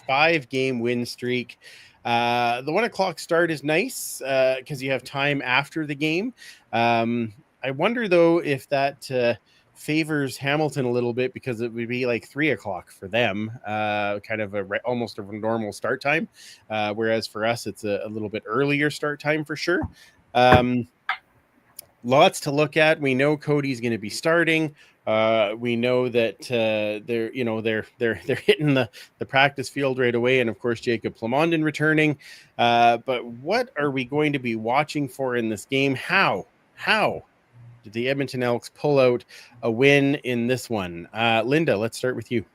5-game win streak. The 1:00 start is nice because you have time after the game. I wonder though if that favors Hamilton a little bit because it would be like 3:00 for them, kind of almost a normal start time. Whereas for us, it's a little bit earlier start time for sure. Lots to look at. We know Cody's going to be starting. We know that they're hitting the practice field right away, and of course Jacob Plamondon returning. But what are we going to be watching for in this game? How did the Edmonton Elks pull out a win in this one? Linda, let's start with you.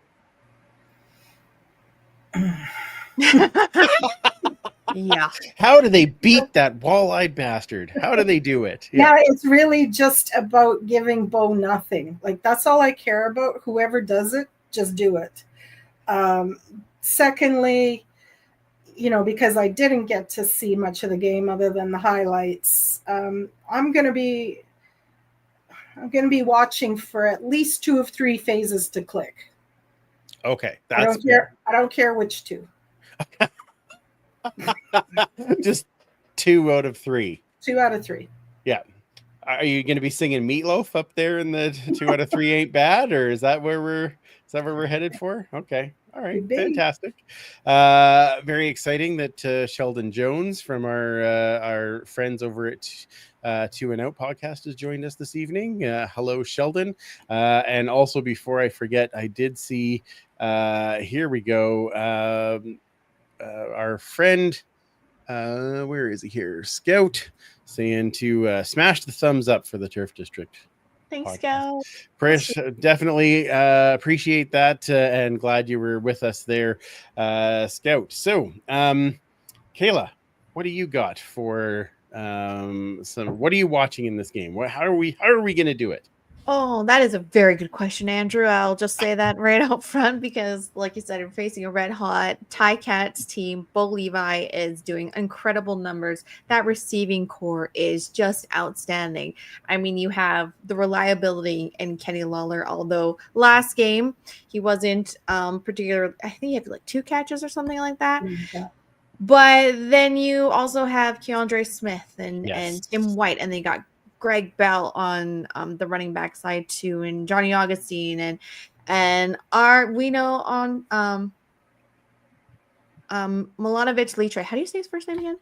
Yeah. How do they beat that wall-eyed bastard? How do they do it? Yeah, it's really just about giving Bo nothing. Like, that's all I care about. Whoever does it, just do it. Secondly, because I didn't get to see much of the game other than the highlights, I'm going to be watching for at least 2 of 3 phases to click. Okay, I don't care. I don't care which 2. Just 2 out of 3. 2 out of 3. Yeah. Are you going to be singing Meatloaf up there in the 2 out of 3 ain't bad, or is that where we're headed for? Okay. All right. Fantastic. Very exciting that Sheldon Jones from our friends over at 2 and Out podcast has joined us this evening. Hello, Sheldon. And also, before I forget, I did see. Here we go. Our friend, where is he here? Scout, saying to smash the thumbs up for the Turf District. Thanks, podcast. Scout. Definitely appreciate that and glad you were with us there, Scout. So, Kayla, what do you got for what are you watching in this game? How are we going to do it? Oh, that is a very good question, Andrew. I'll just say that right out front because, like you said, we're facing a red-hot Ticats team. Bo Levi is doing incredible numbers. That receiving core is just outstanding. I mean, you have the reliability in Kenny Lawler, although last game he wasn't particular. I think he had like 2 catches or something like that. Yeah. But then you also have Keandre Smith and Tim White, and they got Greg Bell on the running back side too, and Johnny Augustine and we know on Milanovic Litre. How do you say his first name again?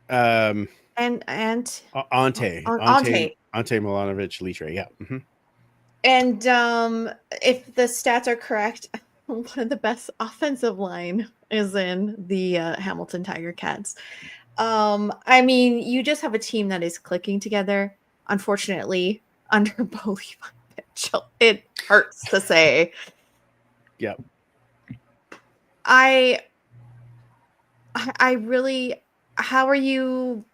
Ante Milanovic Litre. Yeah. Mm-hmm. And if the stats are correct, one of the best offensive line is in the Hamilton Tiger Cats. I mean, you just have a team that is clicking together. Unfortunately, under Bo Levi Mitchell, it hurts to say. Yep. I really, how are you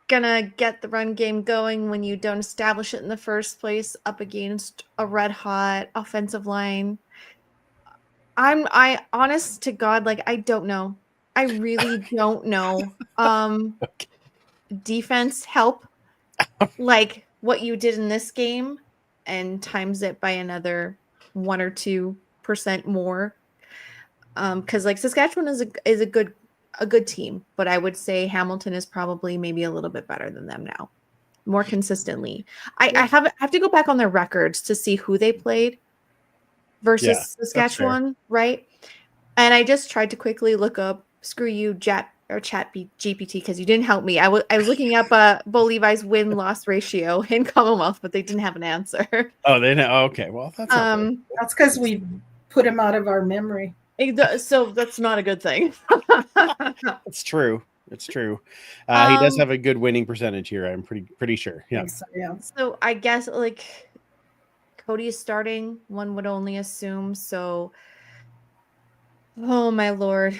gonna get the run game going when you don't establish it in the first place up against a red hot offensive line? I honest to God, like, I don't know. I really don't know. Okay. Defense help like what you did in this game and times it by another 1 or 2% more. Because like Saskatchewan is a good team, but I would say Hamilton is probably maybe a little bit better than them now, more consistently. I have to go back on their records to see who they played versus Saskatchewan, right? And I just tried to quickly look up screw you chat GPT because you didn't help me. I was looking up Bo Levi's win-loss ratio in Commonwealth, but they didn't have an answer. Oh, they know. Okay, well that's that's because we put him out of our memory. So that's not a good thing. It's true. It's true. He does have a good winning percentage here. I'm pretty sure. Yeah. So I guess like Cody is starting. One would only assume. So, oh my Lord,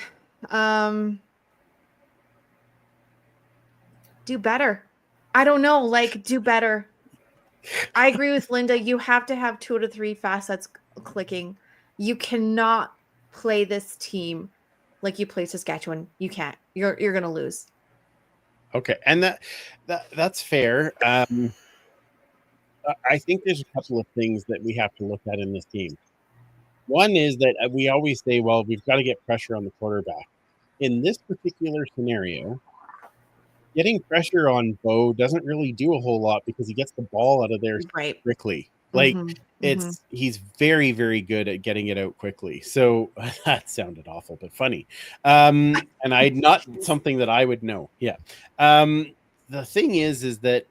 do better. I don't know. Like do better. I agree with Linda. You have to have 2 to 3 facets clicking. You cannot play this team like you play Saskatchewan. You can't. You're gonna lose. Okay, and that's fair. I think there's a couple of things that we have to look at in this game. One is that we always say, well, we've got to get pressure on the quarterback. In this particular scenario, getting pressure on Bo doesn't really do a whole lot because he gets the ball out of there Right. quickly. Like Mm-hmm. he's very, very good at getting it out quickly. So that sounded awful, but funny. And I not something that I would know. Yeah. The thing is that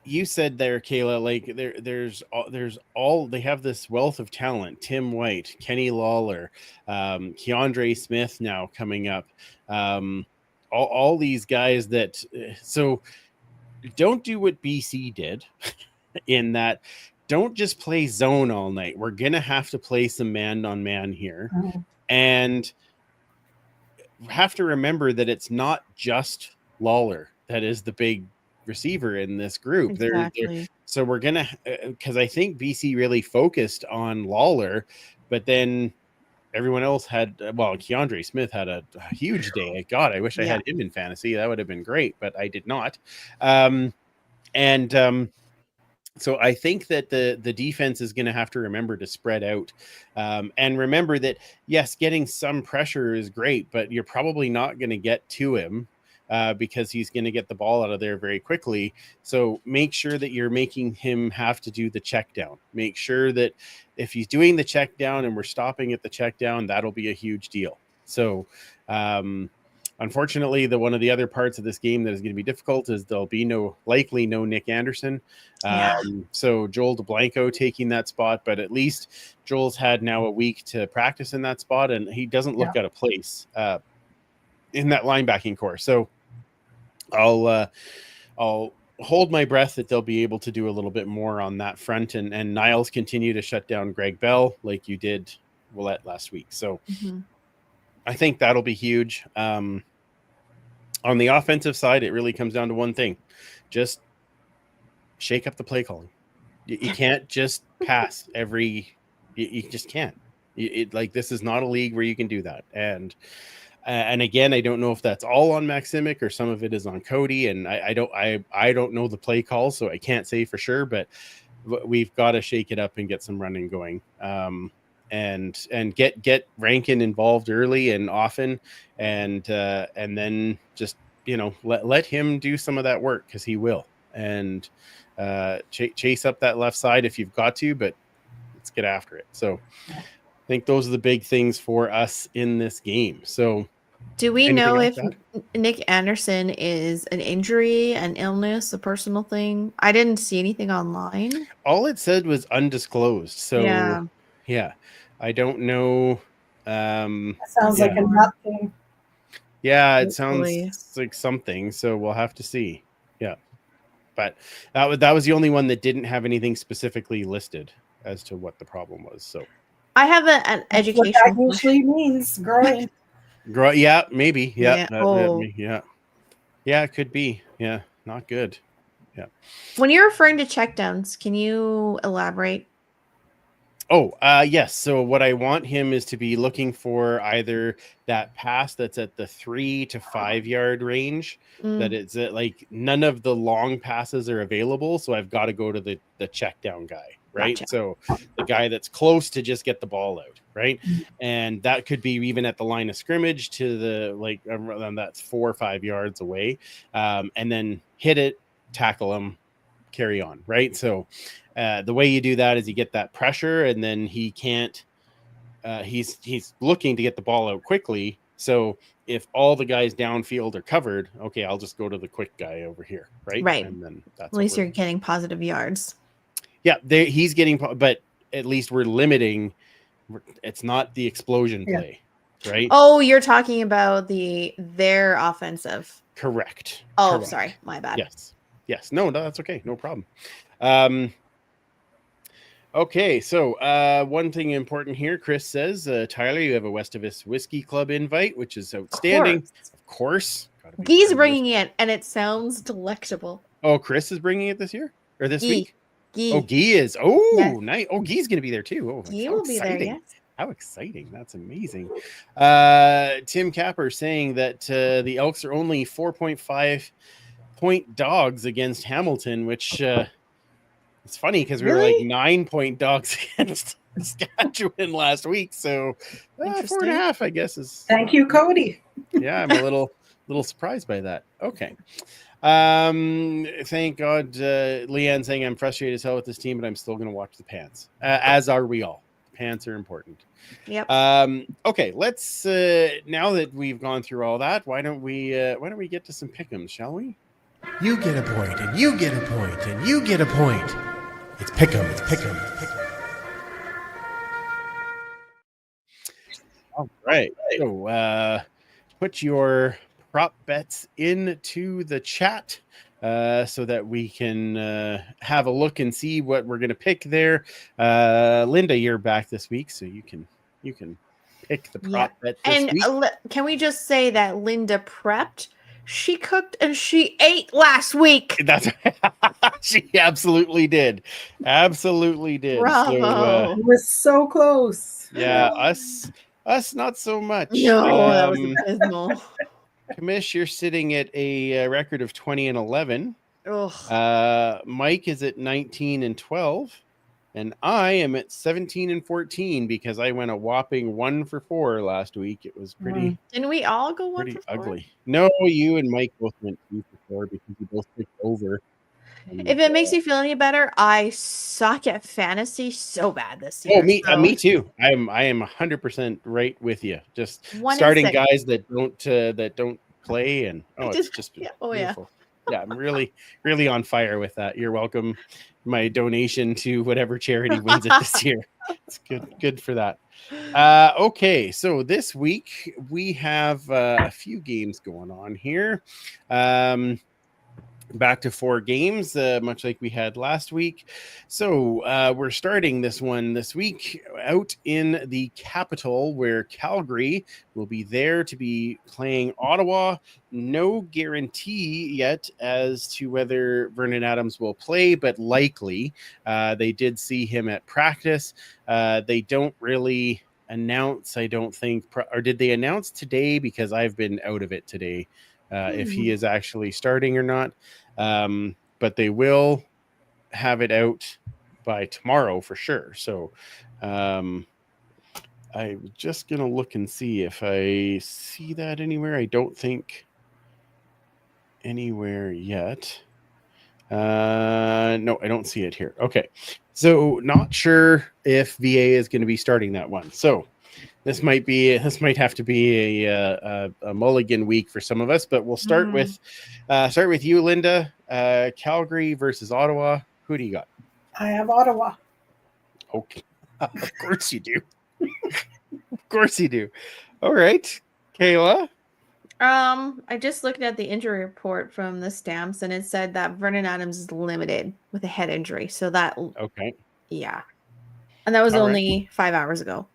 you said there, Kayla, like there's all they have this wealth of talent. Tim White, Kenny Lawler, Keandre Smith now coming up. All these guys that so don't do what BC did in that don't just play zone all night. We're gonna have to play some man on man here. And have to remember that it's not just Lawler that is the big receiver in this group. Exactly. So we're gonna because I think BC really focused on Lawler, but then everyone else had Keandre Smith had a huge day. God, I wish I had him in fantasy. That would have been great, but I did not. So I think that the defense is going to have to remember to spread out, and remember that yes, getting some pressure is great, but you're probably not going to get to him because he's going to get the ball out of there very quickly. So make sure that you're making him have to do the check down. Make sure that if he's doing the check down and we're stopping at the check down, that'll be a huge deal. So unfortunately, one of the other parts of this game that is going to be difficult is there'll be likely no Nick Anderson. So Joel DeBlanco taking that spot, but at least Joel's had now a week to practice in that spot, and he doesn't look out of place in that linebacking core. So I'll hold my breath that they'll be able to do a little bit more on that front, and Niles continue to shut down Greg Bell like you did Willette last week. So I think that'll be huge. On the offensive side, it really comes down to one thing. Just shake up the play calling. You can't just pass you just can't. This is not a league where you can do that. And again, I don't know if that's all on Maximic or some of it is on Cody. And I don't know the play calls, so I can't say for sure, but we've got to shake it up and get some running going. And get Rankin involved early and often, and then just let him do some of that work because he will, and chase up that left side if you've got to, but let's get after it. So I think those are the big things for us in this game. So do we know if Nick Anderson is an injury, an illness, a personal thing? I didn't see anything online. All it said was undisclosed. So yeah. I don't know. Sounds like a nut thing. Yeah, it sounds like something. So we'll have to see. Yeah, but that was the only one that didn't have anything specifically listed as to what the problem was. So I have an education. What that usually means growing. Yeah, maybe. Yeah. Yeah, it could be. Yeah, not good. Yeah. When you're referring to checkdowns, can you elaborate? Yes. So what I want him is to be looking for either that pass that's at the 3 to 5 yard range, that it's like none of the long passes are available. So I've got to go to the check down guy, right? Gotcha. So the guy that's close to just get the ball out, right? And that could be even at the line of scrimmage to the that's 4 or 5 yards away, and then hit it, tackle him, carry on, right? So the way you do that is you get that pressure, and then he can't. He's looking to get the ball out quickly. So if all the guys downfield are covered, okay, I'll just go to the quick guy over here, right? Right. And then that's at least you're getting positive yards. Yeah, he's getting, but at least we're limiting. It's not the explosion play, right? Oh, you're talking about their offensive. Correct. Oh, Correct. Sorry, my bad. Yes. No, that's okay. No problem. Okay, so one thing important here, Chris says, Tyler, you have a West of Us Whiskey Club invite, which is outstanding. Of course. Guy's bringing it, and it sounds delectable. Oh, Chris is bringing it this year? Or this week? Guy. Oh, Guy is. Oh, yes. Nice. Oh, Guy's going to be there too. Oh, Guy will be there, yes. How exciting. That's amazing. Tim Capper saying that the Elks are only 4.5 point dogs against Hamilton, which it's funny because we were like Really? 9-point dogs against Saskatchewan last week. So 4.5, I guess, is Thank you, Cody. yeah, I'm a little surprised by that. Okay. Thank God, Leanne saying I'm frustrated as hell with this team, but I'm still going to watch the pants, as are we all. Pants are important. Yep. Okay, let's now that we've gone through all that, why don't we get to some pick'ems, shall we? You get a point, and you get a point, and you get a point. It's pick'em, it's pick'em, it's pick'em. All right. So put your prop bets into the chat so that we can have a look and see what we're going to pick there. Linda, you're back this week, so you can pick the prop bet this week. Can we just say that Linda prepped? She cooked and she ate last week. That's she absolutely did. Absolutely did. Bravo. So, It was so close. yeah, us not so much. No, that was abysmal. Kamish, you're sitting at a record of 20-11. Ugh. Mike is at 19-12, and I am at 17-14 because I went a whopping 1 for 4 last week. It was pretty Didn't we all go 1 pretty for 4? ugly. No, you and Mike both went 2 for 4 because you both picked over. And, If it makes you feel any better, I suck at fantasy so bad this year. Oh, me too. I am 100% right with you. Just 1 starting and 6. guys that don't play, and it's just beautiful. Yeah, I'm really on fire with that. You're welcome. My donation to whatever charity wins it this year. It's good for that. Okay, so this week we have a few games going on here. Back to 4 games, much like we had last week. So we're starting this one this week out in the capital, where Calgary will be there to be playing Ottawa. No guarantee yet as to whether Vernon Adams will play, but likely. They did see him at practice. They don't really announce, I don't think, or did they announce today? Because I've been out of it today. If he is actually starting or not. But they will have it out by tomorrow for sure. So I'm just going to look and see if I see that anywhere. I don't think anywhere yet. No, I don't see it here. Okay. So not sure if VA is going to be starting that one. So this might have to be a mulligan week for some of us, but we'll start with you, Linda. Calgary versus Ottawa. Who do you got? I have Ottawa. Okay, of course you do. Of course you do. All right, Kayla. I just looked at the injury report from the Stamps, and it said that Vernon Adams is limited with a head injury. So that Okay. Yeah, and that was All only 5 hours ago.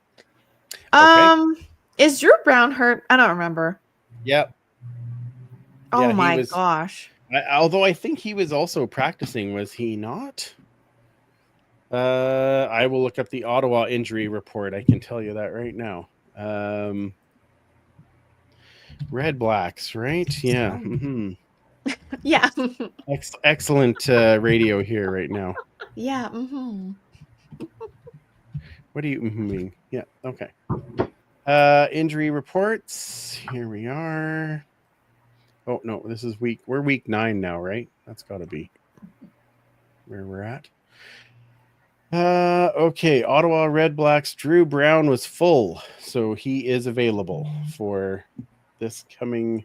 Okay. Is Drew Brown hurt? I don't remember. Yep. Oh Yeah, my gosh. Although I think he was also practicing, was he not? I will look up the Ottawa injury report. I can tell you that right now. Red Blacks, right? Yeah. Mm-hmm. Yeah. Excellent radio here right now. Yeah. Mm-hmm. What do you mean? Yeah. Okay. Injury reports. Here we are. Oh no, this is we're week 9 now, right? That's got to be where we're at. Okay. Ottawa Red Blacks. Drew Brown was full, so he is available for this coming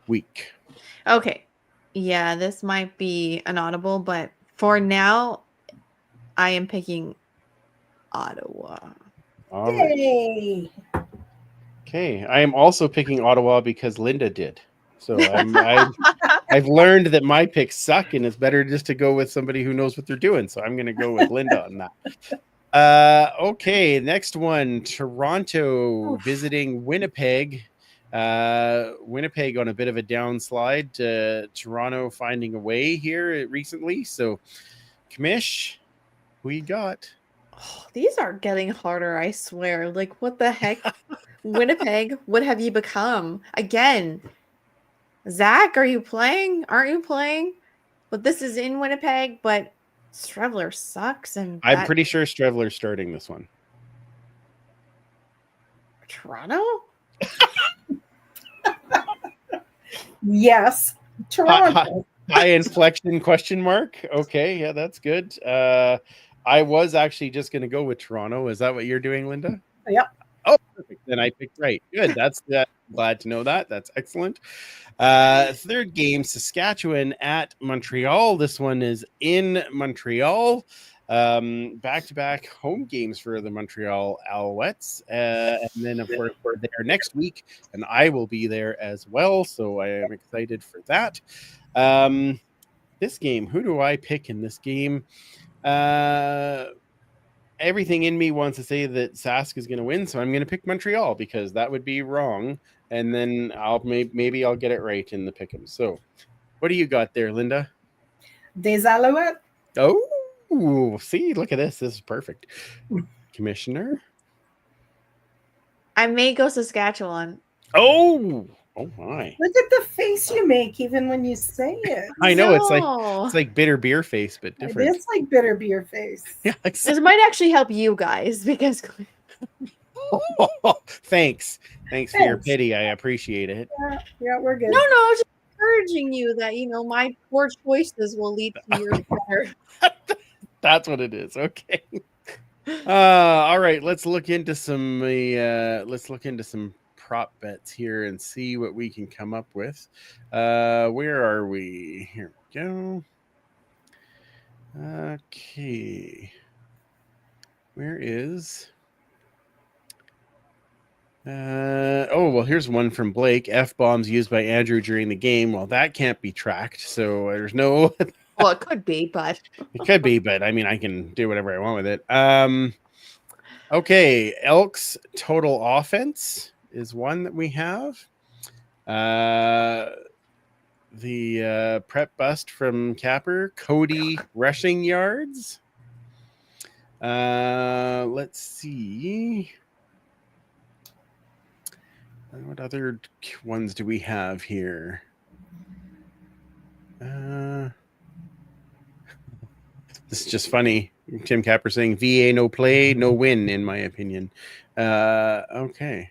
week. Okay. Yeah, this might be an audible, but for now, I am picking Ottawa. All right. Yay! Okay, I am also picking Ottawa because Linda did. So I've learned that my picks suck, and it's better just to go with somebody who knows what they're doing. So I'm going to go with Linda on that. Okay, next one: Toronto visiting Winnipeg. Winnipeg on a bit of a downslide. Toronto finding a way here recently. So, Kamish, who you got? These are getting harder, I swear. Like, what the heck? Winnipeg, what have you become? Again, Zach, are you playing? Aren't you playing? But this is in Winnipeg, but Strevler sucks, and I'm that pretty sure Strevler's starting this one. Toronto? Yes, Toronto. High inflection question mark. Okay, yeah, that's good. I was actually just going to go with Toronto. Is that what you're doing, Linda? Yep. Oh, perfect. Then I picked right. Good. That's glad to know that. That's excellent. Third game, Saskatchewan at Montreal. This one is in Montreal. Back-to-back home games for the Montreal Alouettes. And then, of course, we're there next week, and I will be there as well. So I am excited for that. This game, who do I pick in this game? Everything in me wants to say that Sask is going to win, so I'm going to pick Montreal because that would be wrong, and then maybe I'll get it right in the pick'em. So, what do you got there, Linda? Des Alouettes. Oh, see, look at this. This is perfect. Commissioner. I may go Saskatchewan. Oh my! Look at the face you make even when you say it. I know No. it's like bitter beer face, but It different. is like bitter beer face. Yeah, This might actually help you guys because thanks for your pity. I appreciate it. Yeah, we're good. no, I was just encouraging you that my poor choices will lead to your better. That's what it is. Okay. All right. Let's look into some prop bets here and see what we can come up with. Where are we? Here we go. Okay. Where is? Well, here's one from Blake. F-bombs used by Andrew during the game. Well, that can't be tracked, so there's no. Well, it could be, but It could be, but I mean, I can do whatever I want with it. Okay, Elks total offense is one that we have. The prep bust from Capper, Cody rushing yards. Let's see. What other ones do we have here? This is just funny. Tim Capper saying VA no play, no win, in my opinion. Okay.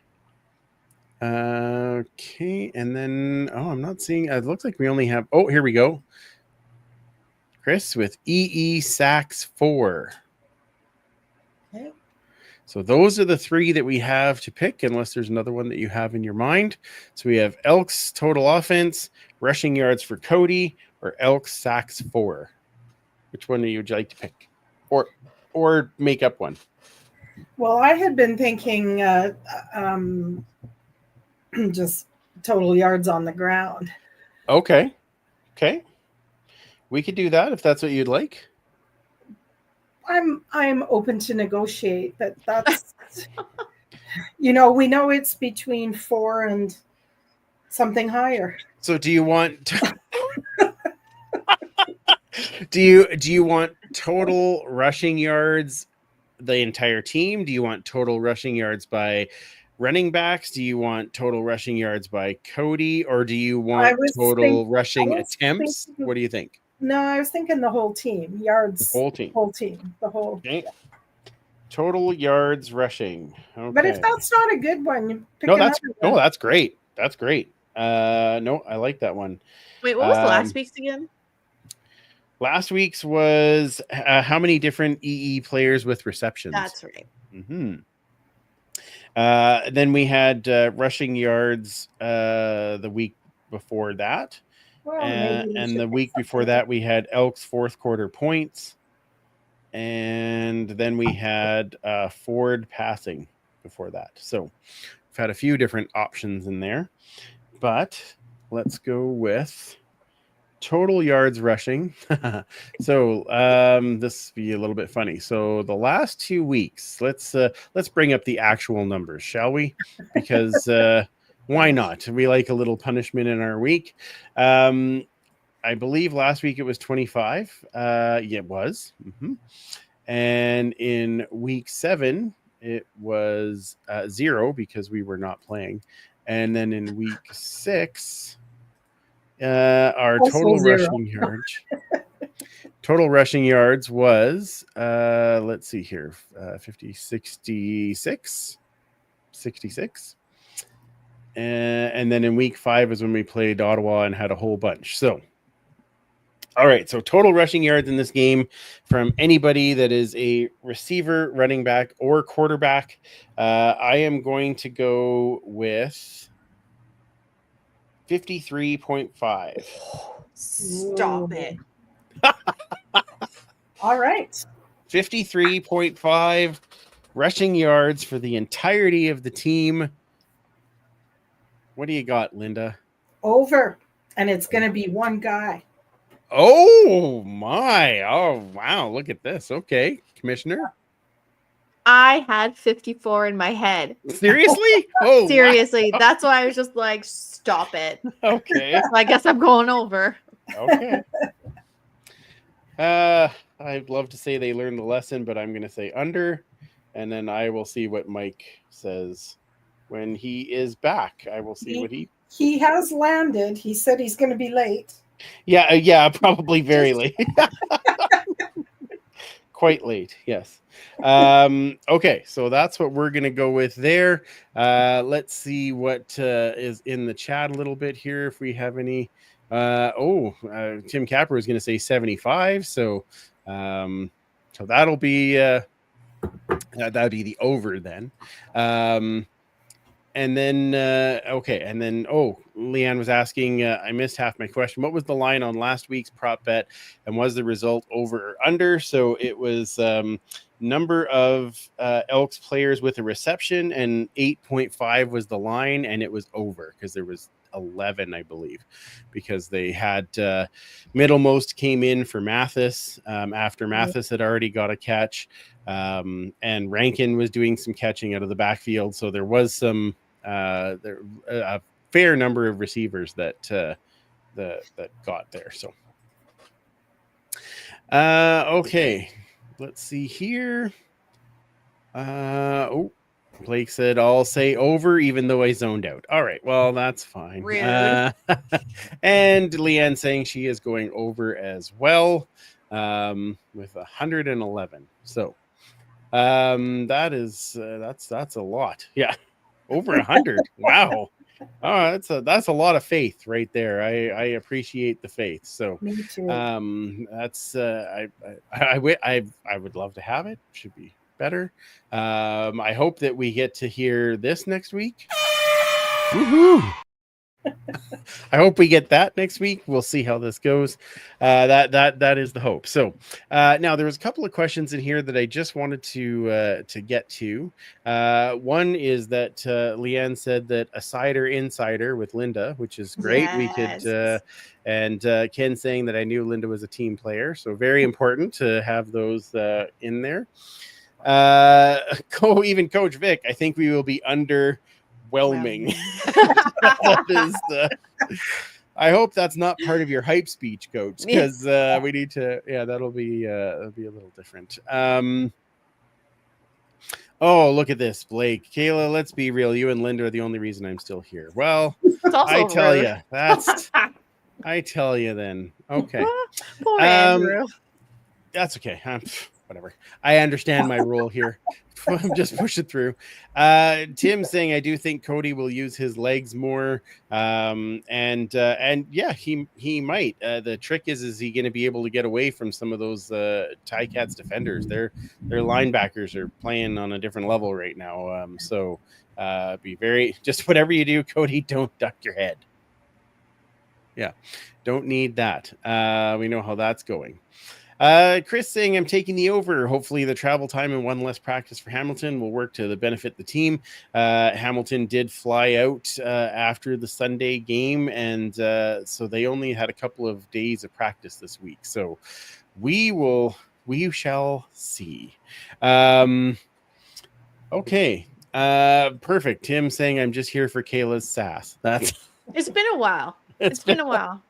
Okay. And then, I'm not seeing, it looks like we only have, here we go. Chris with EE Sacks 4. Okay. So those are the three that we have to pick, unless there's another one that you have in your mind. So we have Elks total offense, rushing yards for Cody, or Elks Sacks 4. Which one would you like to pick, or make up one? Well, I had been thinking just total yards on the ground. Okay. We could do that if that's what you'd like. I'm open to negotiate, but that's we know it's between 4 and something higher. So do you want do you want total rushing yards the entire team? Do you want total rushing yards by running backs? Do you want total rushing yards by Cody, or do you want total rushing attempts? What do you think? No, I was thinking the whole team. Yards. The whole team. The whole. Okay. Total yards rushing. Okay. But if that's not a good one, you pick that's great. That's great. No, I like that one. wait, what was last week's again? Last week's was how many different EE players with receptions? That's right. Mm-hmm. Then we had rushing yards the week before that. Well, And the week before that, we had Elks fourth quarter points. And then we had Ford passing before that. So we've had a few different options in there. But let's go with total yards rushing. So this will be a little bit funny. So the last 2 weeks, let's bring up the actual numbers, shall we? Because why not? We like a little punishment in our week. I believe last week it was 25. Yeah, it was. Mm-hmm. And in week 7, it was 0 because we were not playing. And then in week 6, our Also total 0. rushing yards was, let's see here, 66. And then in week 5 is when we played Ottawa and had a whole bunch. So, all right. So total rushing yards in this game from anybody that is a receiver, running back, or quarterback. I am going to go with 53.5. Stop it. All right. 53.5 rushing yards for the entirety of the team. What do you got, Linda? Over. And it's going to be one guy. Oh, my. Oh, wow. Look at this. Okay, Commissioner. I had 54 in my head. Seriously? Oh, Seriously. That's why I was just like, stop it. wow. Okay. So I guess I'm going over. Okay. I'd love to say they learned the lesson, but I'm going to say under, and then I will see what Mike says when he is back. I will see what he. He has landed. He said he's going to be late. Yeah, probably very late. Quite late, yes. Okay, so that's what we're going to go with there. Let's see what is in the chat a little bit here, if we have any. Tim Capper is going to say 75, so that'll be that'd be the over then. And then Leanne was asking, I missed half my question. What was the line on last week's prop bet, and was the result over or under? So it was number of Elks players with a reception, and 8.5 was the line, and it was over because there was 11, I believe, because they had Middlemost came in for Mathis after Mathis had already got a catch, and Rankin was doing some catching out of the backfield, so there was some a fair number of receivers that got there. So okay, let's see here. Blake said, I'll say over, even though I zoned out. All right. Well, that's fine. Rude. And Leanne saying she is going over as well with 111. So that's a lot. Yeah. Over 100. Wow. Oh, that's a lot of faith right there. I appreciate the faith. So Me too. that's I would love to have it. Should be better. I hope that we get to hear this next week. Woohoo! I hope we get that next week. We'll see how this goes. That is the hope. So now there was a couple of questions in here that I just wanted to get to. One is that Leanne said that a cider insider with Linda, which is great. Yes. We could and Ken saying that I knew Linda was a team player, so very important to have those in there. Even Coach Vic, I think we will be underwhelming. That is, I hope that's not part of your hype speech, Coach, because we need to. Yeah, that'll be a little different. Oh, look at this, Blake, Kayla. Let's be real. You and Linda are the only reason I'm still here. Well, I tell you, that's. I tell you, then. Okay. Poor Andrew. That's okay. Whatever. I understand my role here. I'm just pushing through. Tim saying, I do think Cody will use his legs more. And yeah, he might. The trick is he going to be able to get away from some of those Ticats defenders? Their linebackers are playing on a different level right now. So be very, just whatever you do, Cody, don't duck your head. Yeah, don't need that. We know how that's going. Chris saying, I'm taking the over. Hopefully the travel time and one less practice for Hamilton will work to the benefit the team. Hamilton did fly out after the Sunday game, and so they only had a couple of days of practice this week. So we shall see. Okay. Perfect. Tim saying, I'm just here for Kayla's sass. It's been a while. It's been a while.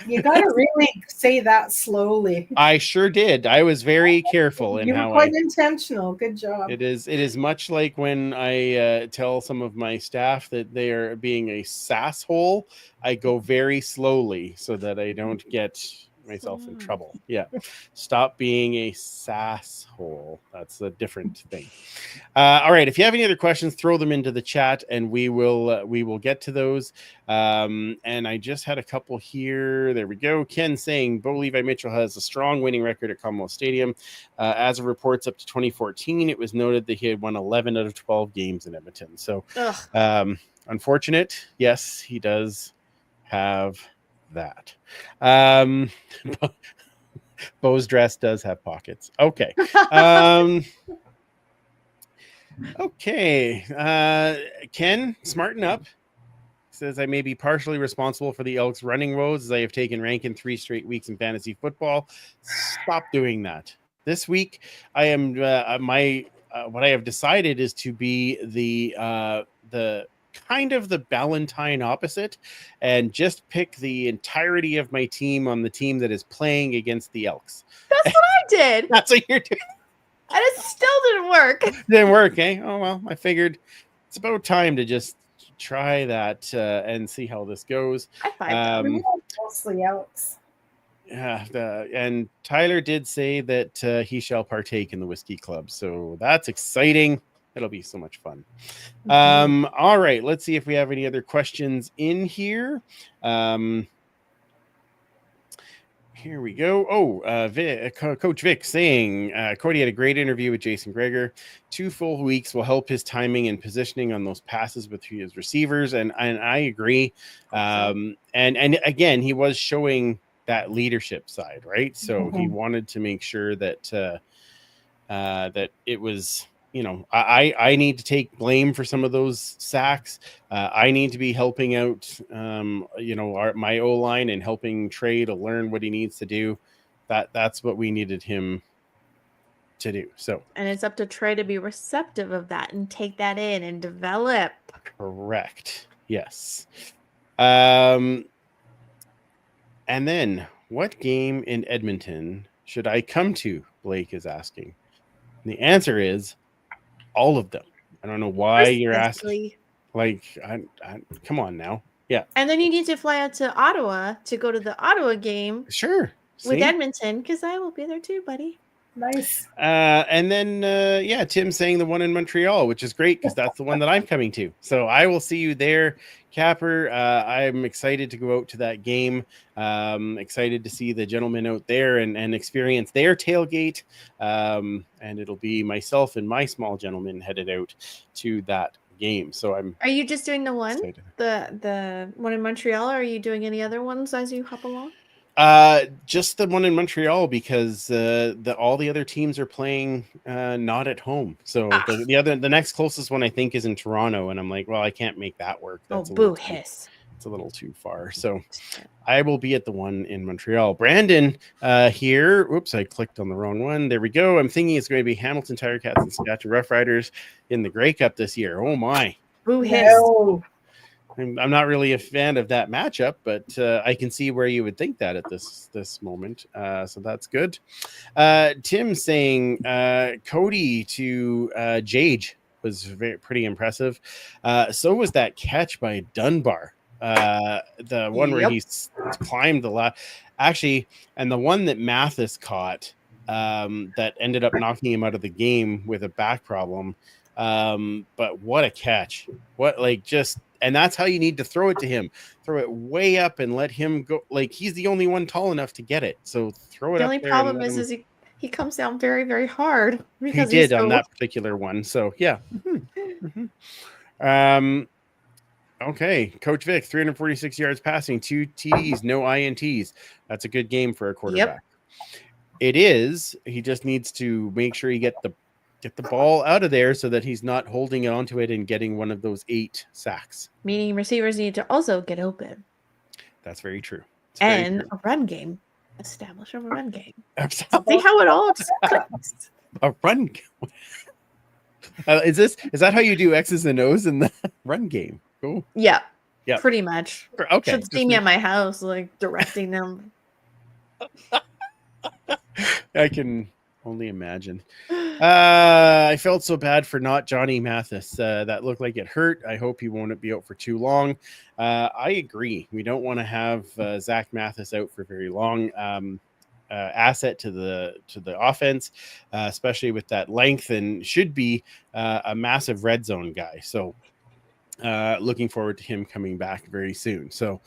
You got to really say that slowly. I sure did. I was very careful in You were how quite intentional. Good job. It is much like when I tell some of my staff that they are being a sasshole. I go very slowly so that I don't get myself in trouble. Yeah. Stop being a sasshole. That's a different thing. All right. If you have any other questions, throw them into the chat and we will get to those. And I just had a couple here. There we go. Ken saying Bo Levi Mitchell has a strong winning record at Commonwealth Stadium. As of reports up to 2014, it was noted that he had won 11 out of 12 games in Edmonton. So unfortunate. Yes, he does have that. Bo's dress does have pockets. Okay. Okay. Ken, smarten up. Says I may be partially responsible for the Elks running woes as I have taken rank in 3 straight weeks in fantasy football. Stop doing that. This week, I am what I have decided is to be the kind of the Ballantine opposite, and just pick the entirety of my team on the team that is playing against the Elks. That's what I did. That's what you're doing. And it still didn't work. Didn't work, eh? Oh well, I figured it's about time to just try that and see how this goes. Mostly Elks. Yeah, and Tyler did say that he shall partake in the whiskey club, so that's exciting. It'll be so much fun. All right, let's see if we have any other questions in here. Here we go. Oh, Coach Vic saying Cody had a great interview with Jason Greger. 2 full weeks will help his timing and positioning on those passes with his receivers, and I agree. And again, he was showing that leadership side, right? So he wanted to make sure that that it was. You know, I need to take blame for some of those sacks. I need to be helping out, my O-line and helping Trey to learn what he needs to do. That's what we needed him to do. So, and it's up to Trey to be receptive of that and take that in and develop. Correct. Yes. And then, what game in Edmonton should I come to? Blake is asking. And the answer is all of them. I don't know why you're asking. Like, I come on now. Yeah. And then you need to fly out to Ottawa to go to the Ottawa game. Sure. With Edmonton, because I will be there too, buddy. Nice. And then, Tim saying the one in Montreal, which is great because that's the one that I'm coming to. So I will see you there, Capper. I'm excited to go out to that game. Excited to see the gentlemen out there and experience their tailgate. And it'll be myself and my small gentleman headed out to that game. So Are you just doing the one? Excited. The one in Montreal, or are you doing any other ones as you hop along? Just the one in Montreal because all the other teams are playing not at home. So the next closest one I think is in Toronto, and I'm like, well, I can't make that work. That's hiss. It's a little too far. So I will be at the one in Montreal. Brandon here. Oops, I clicked on the wrong one. There we go. I'm thinking it's going to be Hamilton Tiger Cats and Saskatchewan Rough Riders in the Grey Cup this year. Oh my. Boo hiss. No. I'm not really a fan of that matchup, but I can see where you would think that at this moment. So that's good. Tim saying Cody to Jage was pretty impressive. So was that catch by Dunbar. The one where he climbed the ladder. Actually, and the one that Mathis caught that ended up knocking him out of the game with a back problem. But what a catch. And that's how you need to throw it to him. Throw it way up and let him go. Like, he's the only one tall enough to get it. So throw it up there. The only problem is he comes down very, very hard. Because he did on that particular one. So, yeah. Okay. Coach Vic, 346 yards passing, 2 TDs, no INTs. That's a good game for a quarterback. Yep. It is. He just needs to make sure he get the ball out of there so that he's not holding onto it and getting one of those 8 sacks. Meaning receivers need to also get open. That's very true. And a run game. Establish a run game. See how it all clicks. A run game. Is that how you do X's and O's in the run game? Cool. Yeah. Yeah. Pretty much. Okay. Should see me at my house, like directing them. I can only imagine. I felt so bad for not Johnny Mathis. That looked like it hurt. I hope he won't be out for too long. I agree. We don't want to have Zach Mathis out for very long. Asset to the offense, especially with that length, and should be a massive red zone guy. So looking forward to him coming back very soon. So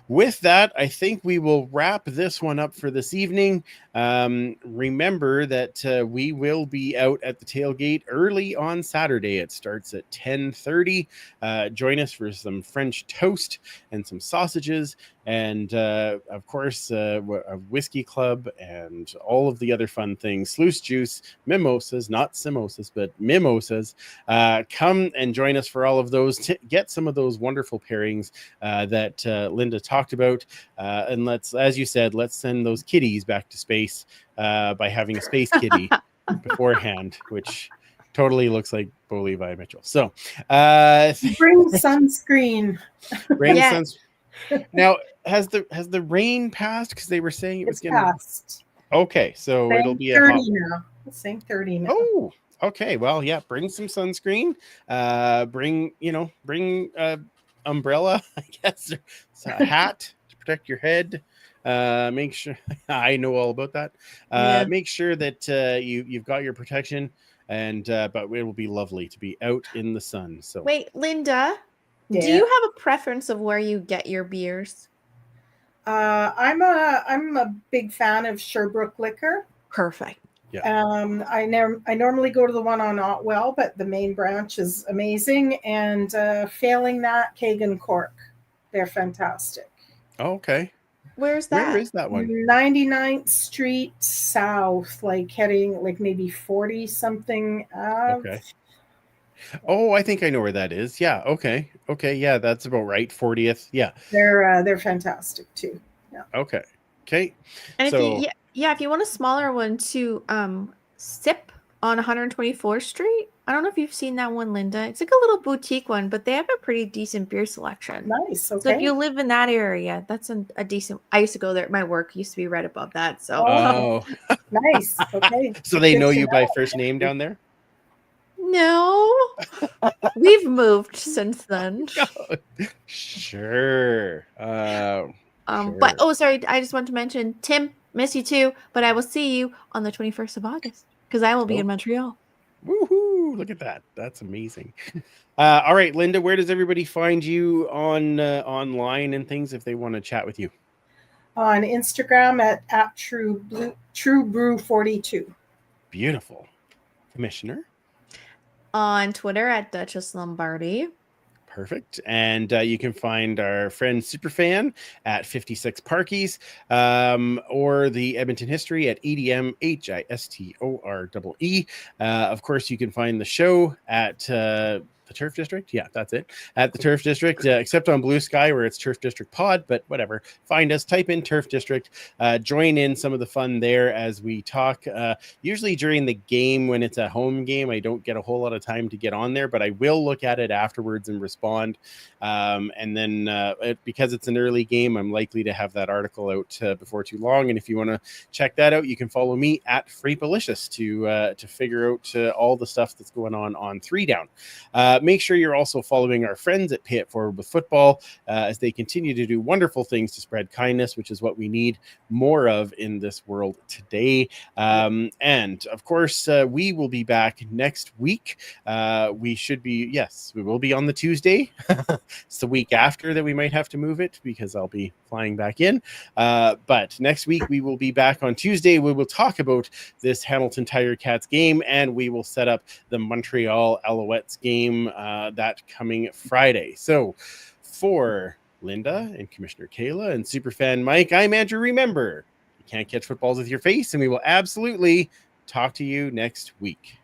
with that, I think we will wrap this one up for this evening. Remember that we will be out at the tailgate early on Saturday. It starts at 10:30. Join us for some French toast and some sausages, and of course, a whiskey club and all of the other fun things. Sluice juice, mimosas, not samosas, but mimosas. Come and join us for all of those. Get some of those wonderful pairings that Linda talked about, and let's, as you said, let's send those kitties back to space by having a space kitty beforehand, which totally looks like Bo Levi Mitchell. So Bring sunscreen. bring Yeah. suns. Now, has the rain passed? Because they were saying it was It's going to. past. Okay, so Saying it'll be a 30 hot. now. It's saying 30 now. Oh, okay. Well, yeah. Bring some sunscreen. Bring umbrella. I guess it's a hat to protect your head. Make sure I know all about that. Yeah. Make sure that you've got your protection, and but it will be lovely to be out in the sun. So Wait, Linda, do Yeah. you have a preference of where you get your beers? I'm a big fan of Sherbrooke Liquor. Perfect. I normally go to the one on Otwell, but the main branch is amazing. And failing that, Kagan Cork, they're fantastic. okay. Where's that? Where is that one? 99th Street South, like heading like maybe 40 something. Okay. Oh, I think I know where that is. Yeah. Okay. Okay. Yeah, that's about right. 40th. Yeah. They're fantastic too. Yeah. Okay. Okay. And So if you want a smaller one too, Sip on 124th Street. I don't know if you've seen that one, Linda. It's like a little boutique one, but they have a pretty decent beer selection. Nice. Okay. So if you live in that area, that's a decent. I used to go there. My work used to be right above that. So oh, Nice. Okay. so they Good know to you by first name down there? no, we've moved since then. Sure. But sorry, I just want to mention, Tim, miss you too, but I will see you on the 21st of August because I will be in Montreal. Woohoo! Look at that. That's amazing. All right, Linda, where does everybody find you on online and things if they want to chat with you? On Instagram at True Brew 42. Beautiful. Commissioner. On Twitter at Duchess Lombardi. Perfect. And you can find our friend Superfan at 56 Parkies, or the Edmonton History at EDMHISTOREE. Of course, you can find the show at the Turf District. Yeah, that's it. At the Turf District, except on Blue Sky where it's Turf District Pod, but whatever. Find us, type in Turf District, join in some of the fun there as we talk. Usually during the game when it's a home game, I don't get a whole lot of time to get on there, but I will look at it afterwards and respond. And then because it's an early game, I'm likely to have that article out before too long. And if you want to check that out, you can follow me at Freepalicious to figure out all the stuff that's going on 3 Down. Make sure you're also following our friends at Pay It Forward with Football as they continue to do wonderful things to spread kindness, which is what we need more of in this world today. And of course, we will be back next week. We will be on the Tuesday. It's the week after that we might have to move it because I'll be flying back in. But next week we will be back on Tuesday. We will talk about this Hamilton Tiger Cats game, and we will set up the Montreal Alouettes game that coming Friday. So for Linda and Commissioner Kayla and Superfan Mike, I'm Andrew. Remember, you can't catch footballs with your face, and we will absolutely talk to you next week.